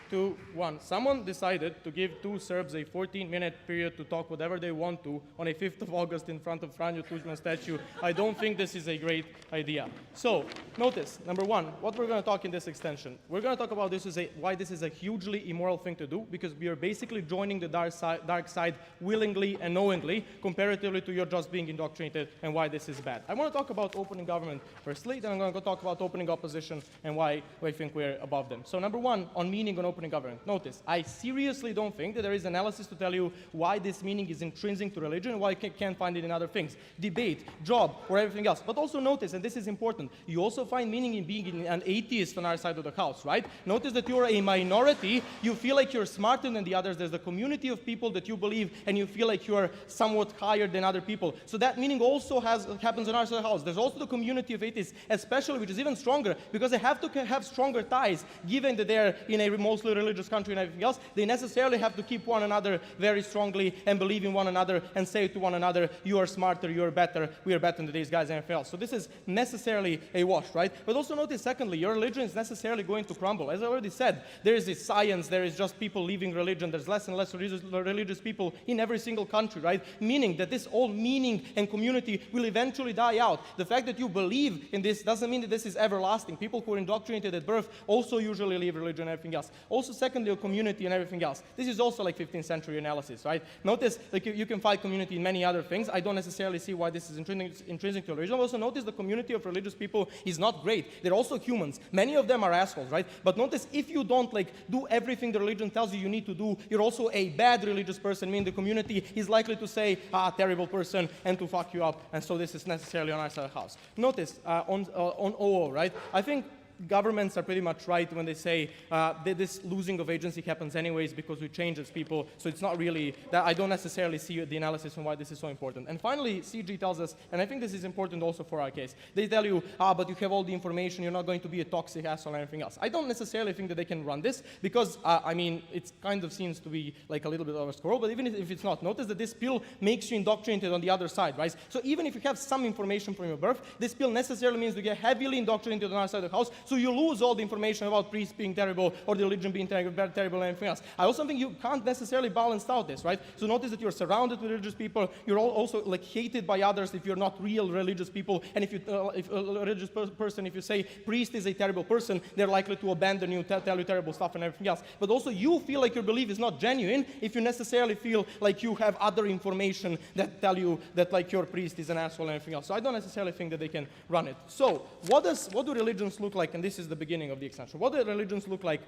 2, 1. Someone decided to give 2 Serbs a 14-minute period to talk whatever they want to on a 5th of August in front of Franjo Tuđman statue. I don't think this is a great idea. So, notice, number 1, what we're going to talk in this extension. We're going to talk about why this is a hugely immoral thing to do, because we are basically joining the dark side willingly and knowingly, comparatively to your just being indoctrinated, and why this is bad. I want to talk about opening government firstly, then I'm going to talk about opening opposition and why I think we're above them. So number 1, on meaning on opening government. Notice, I seriously don't think that there is analysis to tell you why this meaning is intrinsic to religion and why you can't find it in other things. Debate, job, or everything else. But also notice, and this is important, you also find meaning in being an atheist on our side of the house, right? Notice that you're a minority, you feel like you're smarter than the others, there's a community of people that you believe, and you feel like you're somewhat higher than other people. So that meaning also happens on our side of the house. There's also the community of atheists, especially, which is even stronger, because they have to have stronger ties, given that they're in a mostly religious country and everything else. They necessarily have to keep one another very strongly and believe in one another and say to one another, you are smarter, you are better, we are better than these guys and everything else. So this is necessarily a wash, right? But also notice, secondly, your religion is necessarily going to crumble. As I already said, there is a science, there is just people leaving religion, there's less and less religious people in every single country, right? Meaning that this old meaning and community will eventually die out. The fact that you believe in this doesn't mean that this is everlasting. People who are indoctrinated at birth also usually leave religion and everything else. Also, secondly, a community and everything else. This is also like 15th century analysis, right? Notice, like you can find community in many other things. I don't necessarily see why this is intrinsic to religion. Also, notice the community of religious people is not great. They're also humans. Many of them are assholes, right? But notice, if you don't like do everything the religion tells you need to do, you're also a bad religious person, meaning the community is likely to say, terrible person, and to fuck you up. And so this is necessarily on our side of the house. Notice, on OO, right? I think governments are pretty much right when they say that this losing of agency happens anyways because we change as people, so it's not really, that I don't necessarily see the analysis on why this is so important. And finally, CG tells us, and I think this is important also for our case, they tell you, but you have all the information, you're not going to be a toxic asshole or anything else. I don't necessarily think that they can run this because, I mean, it kind of seems to be like a little bit of a squirrel, but even if it's not, notice that this pill makes you indoctrinated on the other side, right? So even if you have some information from your birth, this pill necessarily means you get heavily indoctrinated on our side of the house, so you lose all the information about priests being terrible or the religion being terrible and anything else. I also think you can't necessarily balance out this, right? So notice that you're surrounded with religious people. You're also like hated by others if you're not real religious people. And if a religious person, if you say priest is a terrible person, they're likely to abandon you, tell you terrible stuff and everything else. But also you feel like your belief is not genuine if you necessarily feel like you have other information that tell you that like your priest is an asshole and everything else. So I don't necessarily think that they can run it. So what do religions look like? And this is the beginning of the extension. What do religions look like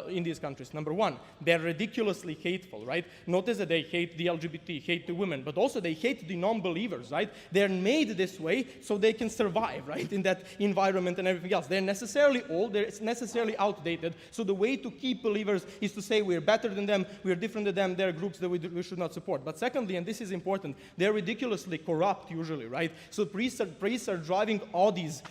in these countries? Number one, they're ridiculously hateful, right? Notice that they hate the LGBT, hate the women, but also they hate the non-believers, right? They're made this way so they can survive, right, in that environment and everything else. They're necessarily old, they're necessarily outdated, so the way to keep believers is to say we're better than them, we're different than them, they're groups that we should not support. But secondly, and this is important, they're ridiculously corrupt usually, right? So priests are driving audis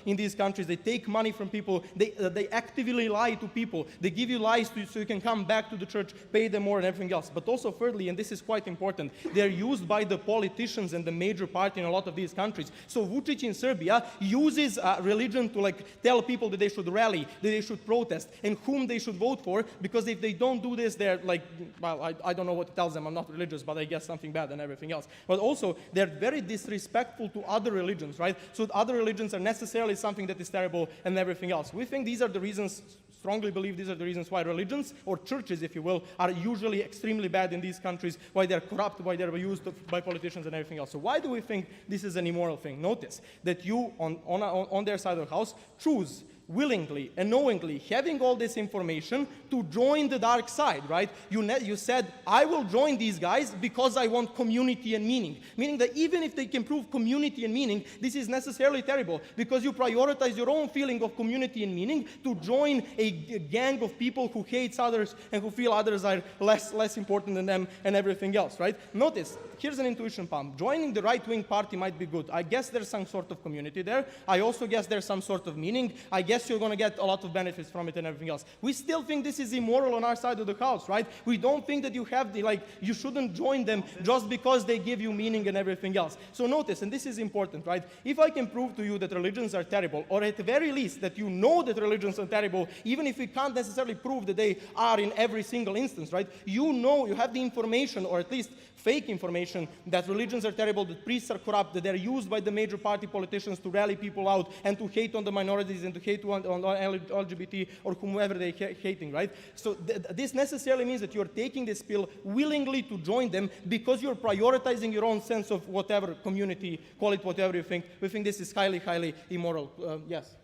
in these countries. They take money from people. They actively lie to people. They give you lies so you can come back to the church, pay them more and everything else. But also thirdly, and this is quite important, they're used by the politicians and the major party in a lot of these countries. So Vučić in Serbia uses religion to like tell people that they should rally, that they should protest, and whom they should vote for, because if they don't do this, they're like, well, I don't know what it tells them. I'm not religious, but I guess something bad and everything else. But also, they're very disrespectful to other religions, right? So other religions are necessarily something that is terrible and everything else. We think these are the reasons, strongly believe these are the reasons why religions, or churches if you will, are usually extremely bad in these countries, why they're corrupt, why they're used by politicians and everything else. So why do we think this is an immoral thing? Notice that you, on their side of the house, choose willingly and knowingly, having all this information, to join the dark side, right? You said, I will join these guys because I want community and meaning. Meaning that even if they can prove community and meaning, this is necessarily terrible because you prioritize your own feeling of community and meaning to join a gang of people who hates others and who feel others are less important than them and everything else, right? Notice, here's an intuition pump. Joining the right-wing party might be good. I guess there's some sort of community there. I also guess there's some sort of meaning. I guess you're going to get a lot of benefits from it and everything else. We still think this is immoral on our side of the house, right? We don't think that you have you shouldn't join them just because they give you meaning and everything else. So notice, and this is important, right? If I can prove to you that religions are terrible, or at the very least that you know that religions are terrible, even if we can't necessarily prove that they are in every single instance, right? You know, you have the information, or at least fake information, that religions are terrible, that priests are corrupt, that they're used by the major party politicians to rally people out and to hate on the minorities and to hate on LGBT or whomever they're hating, right? So this necessarily means that you're taking this pill willingly to join them because you're prioritizing your own sense of whatever community, call it whatever you think. We think this is highly, highly immoral. Yes?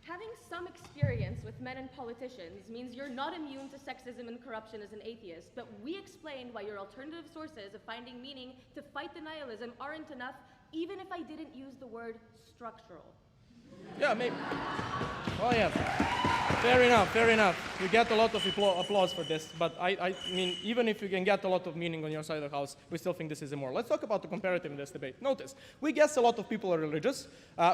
Having some experience with men and politicians means you're not immune to sexism and corruption as an atheist, but we explained why your alternative sources of finding meaning to fight denialism aren't enough, even if I didn't use the word structural. Yeah, maybe. Oh, yeah. Fair enough, fair enough. You get a lot of applause for this, but I mean, even if you can get a lot of meaning on your side of the house, we still think this is immoral. Let's talk about the comparative in this debate. Notice, we guess a lot of people are religious.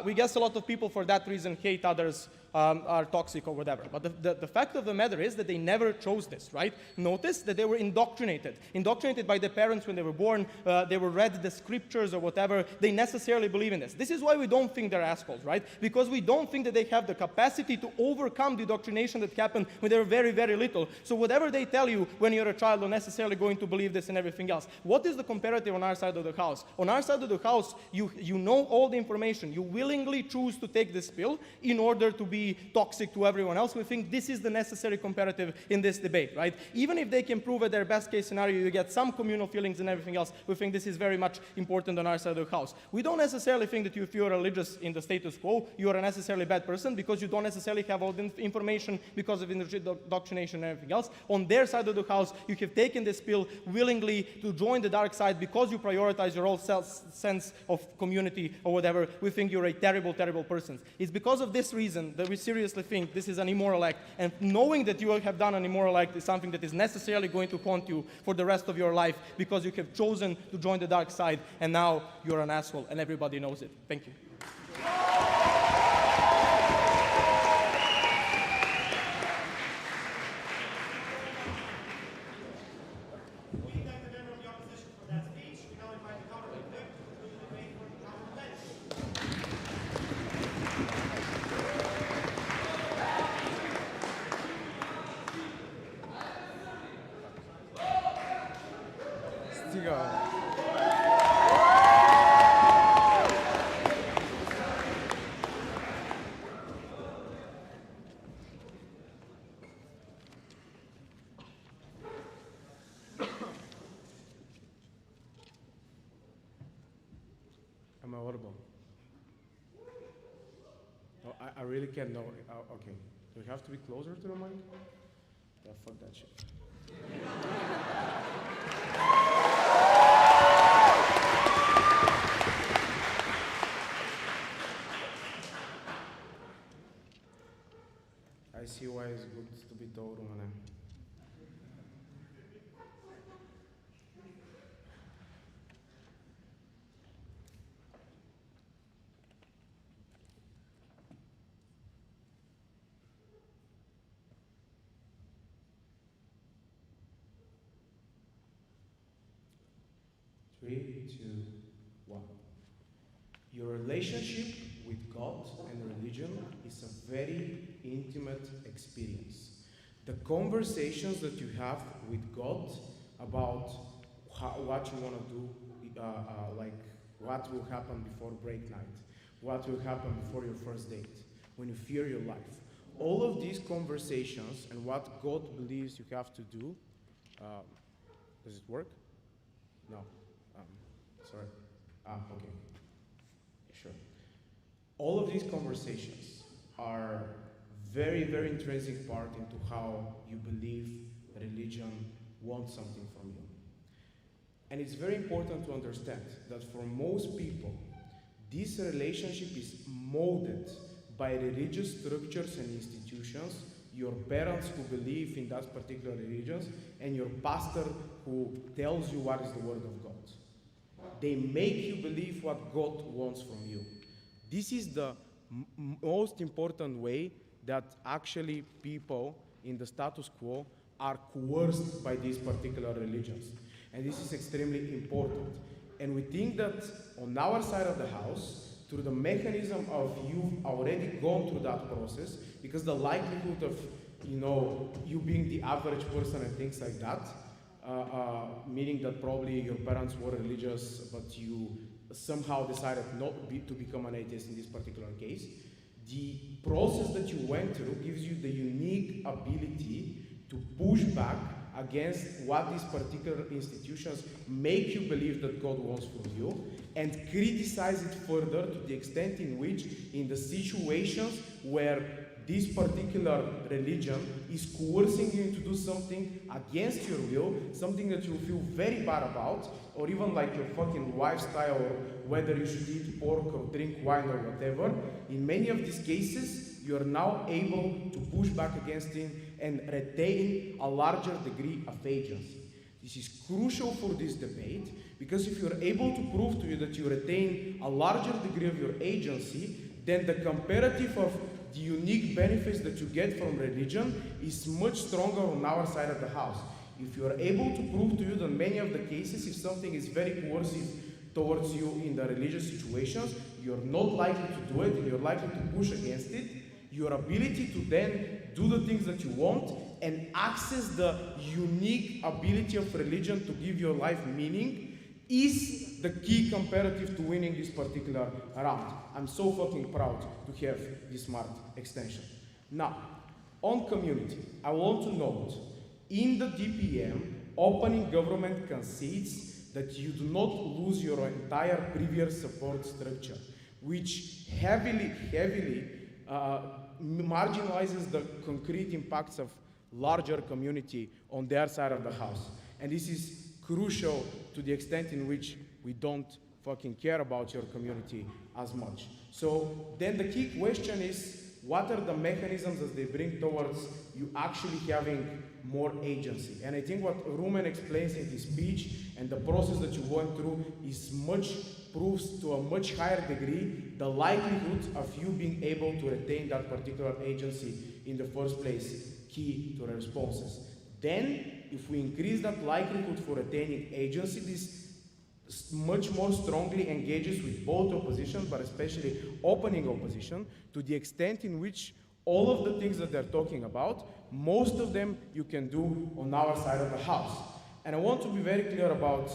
We guess a lot of people for that reason hate others, are toxic or whatever. But the fact of the matter is that they never chose this, right? Notice that they were indoctrinated. Indoctrinated by their parents when they were born. They were read the scriptures or whatever. They necessarily believe in this. This is why we don't think they're assholes, right? Because we don't think that they have the capacity to overcome the indoctrination that happened when they were very, very little. So whatever they tell you when you're a child, you're necessarily going to believe this and everything else. What is the comparative on our side of the house? On our side of the house, you know all the information. You willingly choose to take this pill in order to be be toxic to everyone else. We think this is the necessary comparative in this debate, right? Even if they can prove at their best case scenario you get some communal feelings and everything else, we think this is very much important on our side of the house. We don't necessarily think that if you're religious in the status quo, you are a necessarily bad person because you don't necessarily have all the information because of indoctrination and everything else. On their side of the house, you have taken this pill willingly to join the dark side because you prioritize your own sense of community or whatever. We think you're a terrible, terrible person. It's because of this reason that we seriously think this is an immoral act, and knowing that you have done an immoral act is something that is necessarily going to haunt you for the rest of your life because you have chosen to join the dark side, and now you're an asshole, and everybody knows it. Thank you. Am I audible? No, I really can't know. Okay. Do we have to be closer to the mic? Yeah, fuck that shit. I see why it's good to be told when I'm. Three, two, one. Your relationship with God and religion is a very intimate experience. The conversations that you have with God about what you want to do, like what will happen before break night, what will happen before your first date, when you fear your life. All of these conversations and what God believes you have to do, does it work? No. Sorry. Okay. Sure. All of these conversations are very, very intrinsic part into how you believe religion wants something from you. And it's very important to understand that for most people, this relationship is molded by religious structures and institutions, your parents who believe in that particular religion, and your pastor who tells you what is the word of God. They make you believe what God wants from you. This is the most important way that actually people in the status quo are coerced by these particular religions. And this is extremely important. And we think that on our side of the house, through the mechanism of you've already gone through that process, because the likelihood of you being the average person and things like that, meaning that probably your parents were religious, but you somehow decided not to become an atheist in this particular case. The process that you went through gives you the unique ability to push back against what these particular institutions make you believe that God wants from you, and criticize it further to the extent in which, in the situations where this particular religion is coercing you to do something against your will, something that you feel very bad about, or even like your fucking lifestyle, or whether you should eat pork or drink wine or whatever. In many of these cases, you are now able to push back against it and retain a larger degree of agency. This is crucial for this debate, because if you're able to prove to you that you retain a larger degree of your agency, then the comparative of the unique benefits that you get from religion is much stronger on our side of the house. If you are able to prove to you that many of the cases, if something is very coercive towards you in the religious situations, you're not likely to do it, and you're likely to push against it, your ability to then do the things that you want and access the unique ability of religion to give your life meaning is the key comparative to winning this particular round. I'm so fucking proud to have this smart extension. Now, on community, I want to note, in the DPM, opening government concedes that you do not lose your entire previous support structure, which heavily marginalizes the concrete impacts of larger community on their side of the house. And this is crucial to the extent in which we don't fucking care about your community as much. So then the key question is, what are the mechanisms that they bring towards you actually having more agency? And I think what Rumen explains in his speech and the process that you went through is proves to a much higher degree the likelihood of you being able to retain that particular agency in the first place, key to the responses. Then, if we increase that likelihood for retaining agency, this much more strongly engages with both opposition, but especially opening opposition, to the extent in which all of the things that they're talking about, most of them you can do on our side of the house. And I want to be very clear about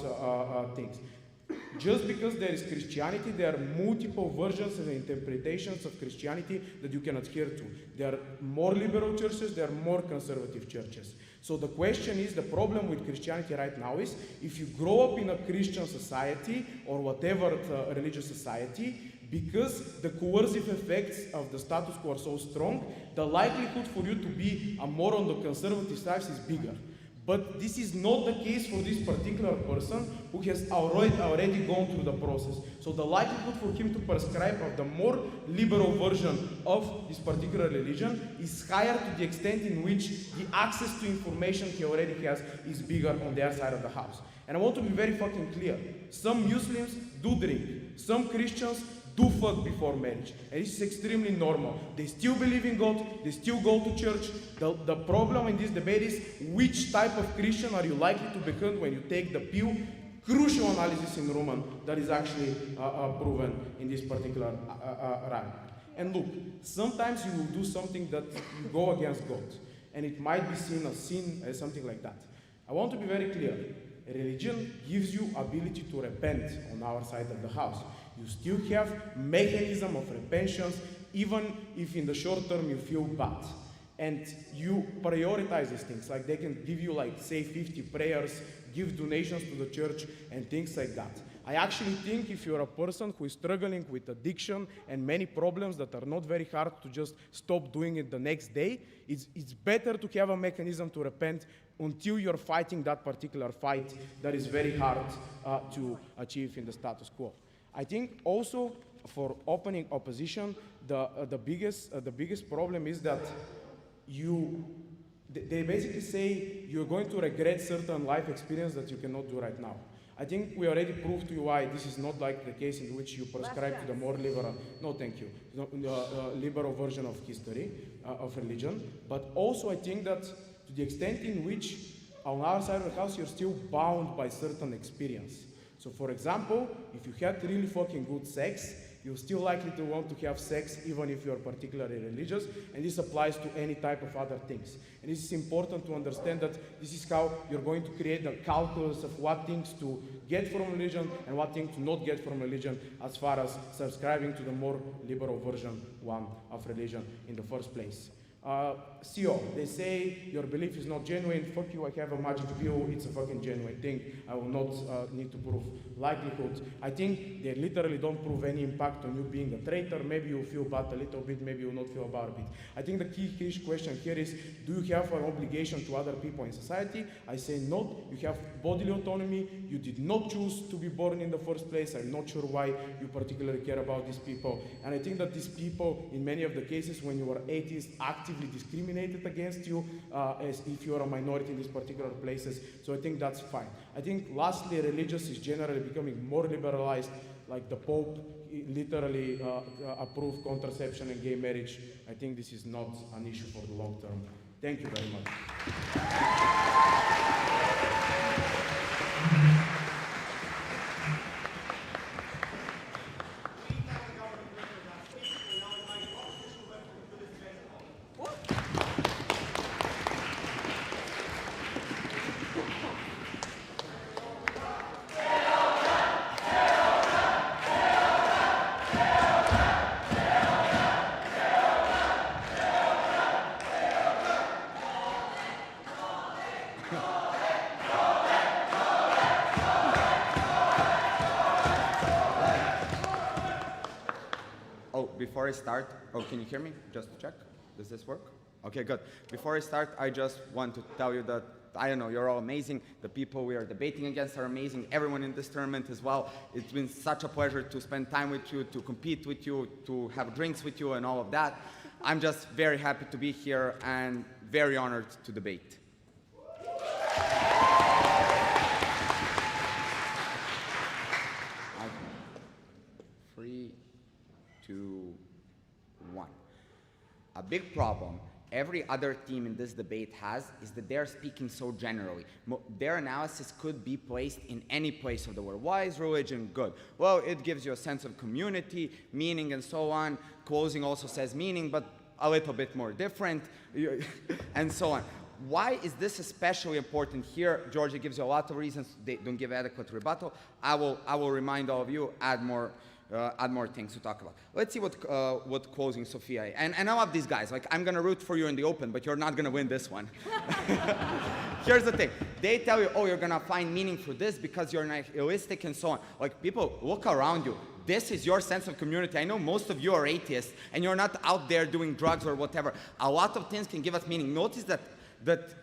things. Just because there is Christianity, there are multiple versions and interpretations of Christianity that you can adhere to. There are more liberal churches, there are more conservative churches. So the question is, the problem with Christianity right now is, if you grow up in a Christian society or whatever religious society, because the coercive effects of the status quo are so strong, the likelihood for you to be more on the conservative side is bigger. But this is not the case for this particular person who has already gone through the process. So the likelihood for him to prescribe of the more liberal version of this particular religion is higher, to the extent in which the access to information he already has is bigger on their side of the house. And I want to be very fucking clear. Some Muslims do drink. Some Christians do fuck before marriage. And this is extremely normal. They still believe in God, they still go to church. The problem in this debate is, which type of Christian are you likely to become when you take the pill? Crucial analysis in Roman that is actually proven in this particular rhyme. And look, sometimes you will do something that you go against God, and it might be seen as sin, as something like that. I want to be very clear. Religion gives you ability to repent on our side of the house. You still have mechanism of repentance, even if in the short term you feel bad. And you prioritize these things, like they can give you, like, say 50 prayers, give donations to the church, and things like that. I actually think if you're a person who is struggling with addiction and many problems that are not very hard to just stop doing it the next day, it's better to have a mechanism to repent until you're fighting that particular fight that is very hard to achieve in the status quo. I think also for opening opposition, the biggest problem is that they basically say you're going to regret certain life experience that you cannot do right now. I think we already proved to you why this is not like the case in which you prescribe to the more liberal, no thank you, liberal version of history, of religion. But also I think that to the extent in which on our side of the house you're still bound by certain experience. So for example, if you had really fucking good sex, you're still likely to want to have sex even if you're particularly religious, and this applies to any type of other things. And this is important to understand that this is how you're going to create the calculus of what things to get from religion and what things to not get from religion, as far as subscribing to the more liberal version one of religion in the first place. CO, they say your belief is not genuine, fuck you, I have a magic pill, it's a fucking genuine thing, I will not need to prove likelihood. I think they literally don't prove any impact on you being a traitor. Maybe you feel bad a little bit, maybe you not feel bad a bit. I think the key question here is, do you have an obligation to other people in society? I say no, you have bodily autonomy, you did not choose to be born in the first place, I'm not sure why you particularly care about these people. And I think that these people, in many of the cases when you are atheist, actively discriminated against you as if you are a minority in these particular places. So I think that's fine. I think lastly, religious is generally becoming more liberalized, like the Pope literally approved contraception and gay marriage. I think this is not an issue for the long term. Thank you very much. before I start, oh, can you hear me? Just to check. Does this work? Okay, good. Before I start, I just want to tell you that, I don't know, you're all amazing. The people we are debating against are amazing. Everyone in this tournament as well. It's been such a pleasure to spend time with you, to compete with you, to have drinks with you and all of that. I'm just very happy to be here and very honored to debate. 3, 2, 1. A big problem every other team in this debate has is that they're speaking so generally. Their analysis could be placed in any place of the world. Why is religion good? Well, it gives you a sense of community, meaning, and so on. Closing also says meaning, but a little bit more different, and so on. Why is this especially important here? Georgia gives you a lot of reasons. They don't give adequate rebuttal. I will remind all of you, add more things to talk about. Let's see what closing Sofia A. And I love these guys. Like, I'm gonna root for you in the open, but you're not gonna win this one. Here's the thing. They tell you, oh, you're gonna find meaning for this because you're nihilistic and so on. Like, people, look around you. This is your sense of community. I know most of you are atheists and you're not out there doing drugs or whatever. A lot of things can give us meaning. Notice that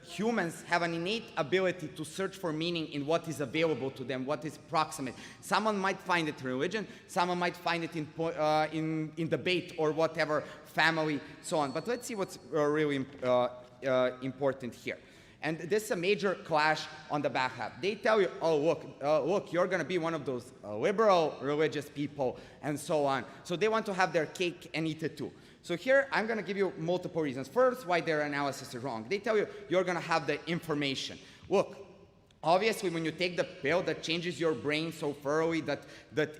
humans have an innate ability to search for meaning in what is available to them, what is proximate. Someone might find it in religion, someone might find it in debate or whatever, family, so on. But let's see what's really important here. And this is a major clash on the back half. They tell you, oh, look, you're going to be one of those liberal religious people and so on. So they want to have their cake and eat it too. So here, I'm going to give you multiple reasons. First, why their analysis is wrong. They tell you, you're going to have the information. Look, obviously, when you take the pill that changes your brain so thoroughly that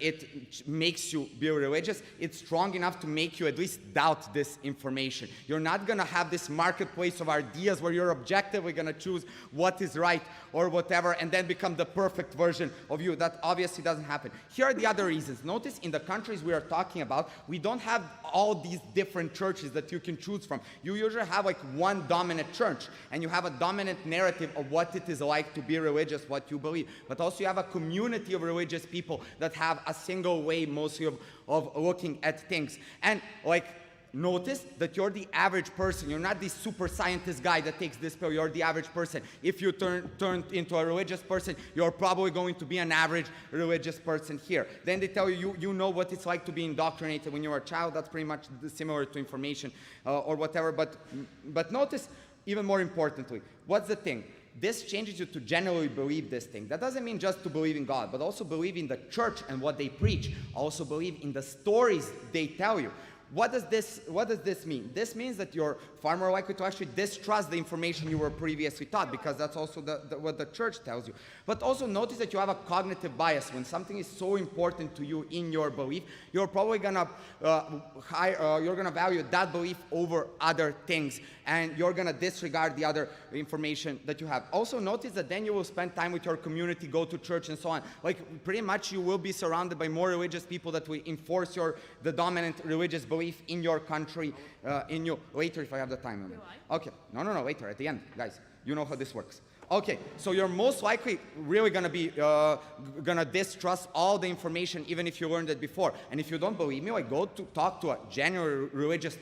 it makes you be religious, it's strong enough to make you at least doubt this information. You're not going to have this marketplace of ideas where you're objectively going to choose what is right or whatever and then become the perfect version of you. That obviously doesn't happen. Here are the other reasons. Notice in the countries we are talking about, we don't have all these different churches that you can choose from. You usually have like one dominant church and you have a dominant narrative of what it is like to be religious, what you believe. But also you have a community of religious people that have a single way mostly of looking at things. And like, notice that you're the average person. You're not the super scientist guy that takes this pill. You're the average person. If you turn into a religious person, you're probably going to be an average religious person here. Then they tell you, you know what it's like to be indoctrinated when you're a child. That's pretty much similar to information or whatever. But notice, even more importantly, what's the thing? This changes you to generally believe this thing. That doesn't mean just to believe in God, but also believe in the church and what they preach. Also believe in the stories they tell you. What does this mean? This means that you're far more likely to actually distrust the information you were previously taught, because that's also what the church tells you. But also notice that you have a cognitive bias. When something is so important to you in your belief, you're probably gonna value that belief over other things, and you're gonna disregard the other information that you have. Also notice that then you will spend time with your community, go to church and so on. Like, pretty much you will be surrounded by more religious people that will enforce the dominant religious belief in your country, in you. Later, if I have the time. Okay. No, later, at the end. Guys, you know how this works. Okay, so you're most likely really gonna be gonna distrust all the information, even if you learned it before. And if you don't believe me, like, go to talk to a genuine religious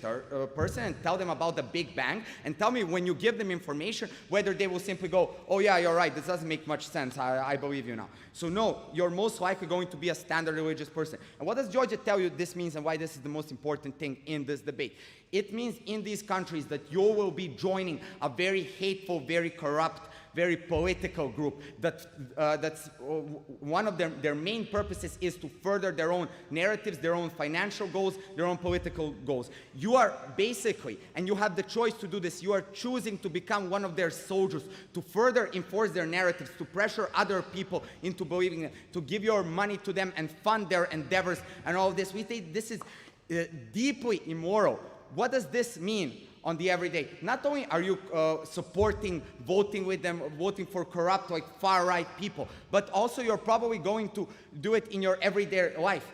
person and tell them about the Big Bang, and tell me when you give them information whether they will simply go, oh yeah, you're right, this doesn't make much sense, I believe you now. So no, you're most likely going to be a standard religious person. And what does Georgia tell you this means, and why this is the most important thing in this debate? It means in these countries that you will be joining a very hateful, very corrupt, very political group that's one of their main purposes is to further their own narratives, their own financial goals, their own political goals. You are basically, and you have the choice to do this, you are choosing to become one of their soldiers, to further enforce their narratives, to pressure other people into believing it, to give your money to them and fund their endeavors and all of this. We think this is deeply immoral. What does this mean? On the everyday, not only are you supporting, voting with them, voting for corrupt, like far-right people, but also you're probably going to do it in your everyday life.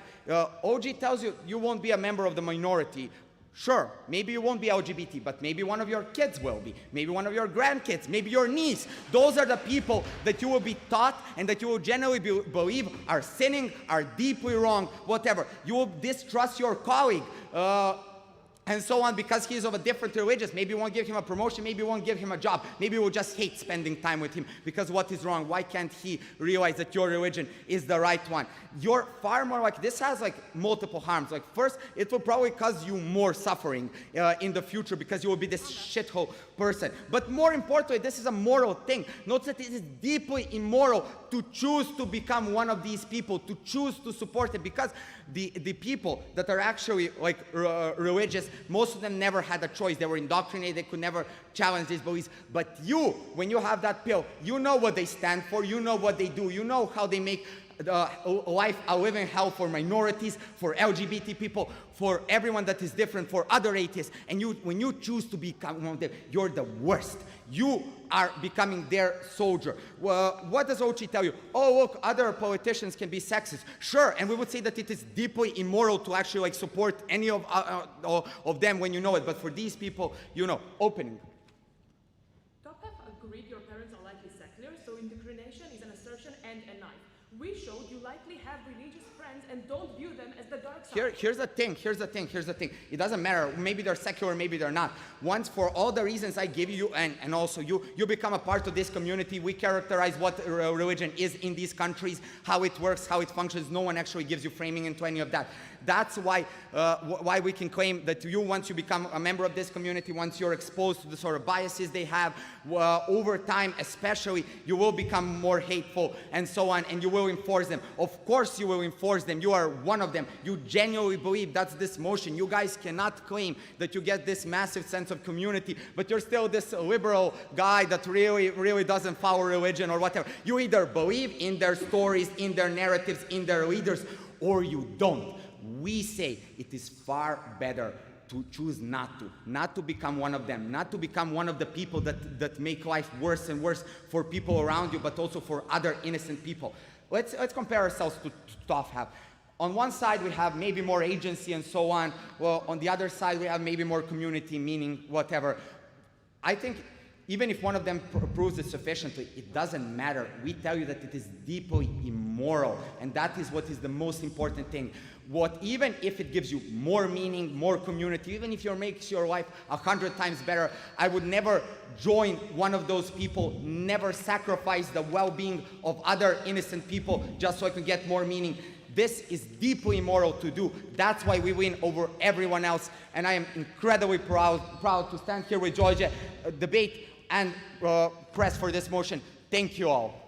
OG tells you you won't be a member of the minority. Sure, maybe you won't be LGBT, but maybe one of your kids will be. Maybe one of your grandkids, maybe your niece. Those are the people that you will be taught and that you will generally believe are sinning, are deeply wrong, whatever. You will distrust your colleague. And so on, because he's of a different religion. Maybe you won't give him a promotion, maybe you won't give him a job. Maybe you will just hate spending time with him because what is wrong? Why can't he realize that your religion is the right one? You're far more like, this has like multiple harms. Like first, it will probably cause you more suffering in the future because you will be this shithole person. But more importantly, this is a moral thing. Note that it is deeply immoral to choose to become one of these people, to choose to support it, because the people that are actually like religious, most of them never had a choice. They were indoctrinated, they could never challenge these beliefs. But you, when you have that pill, you know what they stand for, you know what they do, you know how they make life a living hell for minorities, for LGBT people, for everyone that is different, for other atheists. And when you choose to become one of them, you're the worst. You are becoming their soldier. Well, what does Ochi tell you? Oh, look, other politicians can be sexist. Sure, and we would say that it is deeply immoral to actually like support any of them when you know it. But for these people, you know, opening. Top have agreed your parents are likely secular, so indoctrination is an assertion and a knife. We showed you likely have religious friends and don't view them as the dark side. Here's the thing. It doesn't matter. Maybe they're secular, maybe they're not. Once, for all the reasons I give you, and also you become a part of this community. We characterize what religion is in these countries, how it works, how it functions. No one actually gives you framing into any of that. That's why we can claim that once you become a member of this community, once you're exposed to the sort of biases they have, over time especially, you will become more hateful and so on, and you will enforce them. Of course you will enforce them. You are one of them. You genuinely believe that's this motion. You guys cannot claim that you get this massive sense of community, but you're still this liberal guy that really doesn't follow religion or whatever. You either believe in their stories, in their narratives, in their leaders, or you don't. We say it is far better to choose not to become one of them, not to become one of the people that make life worse and worse for people around you, but also for other innocent people. Let's compare ourselves to TOFHAB. On one side, we have maybe more agency and so on. Well, on the other side, we have maybe more community, meaning whatever. I think even if one of them proves it sufficiently, it doesn't matter. We tell you that it is deeply immoral, and that is what is the most important thing. Even if it gives you more meaning, more community, even if it makes your life 100 times better, I would never join one of those people, never sacrifice the well-being of other innocent people just so I can get more meaning. This is deeply immoral to do. That's why we win over everyone else. And I am incredibly proud to stand here with Georgia, debate and press for this motion. Thank you all.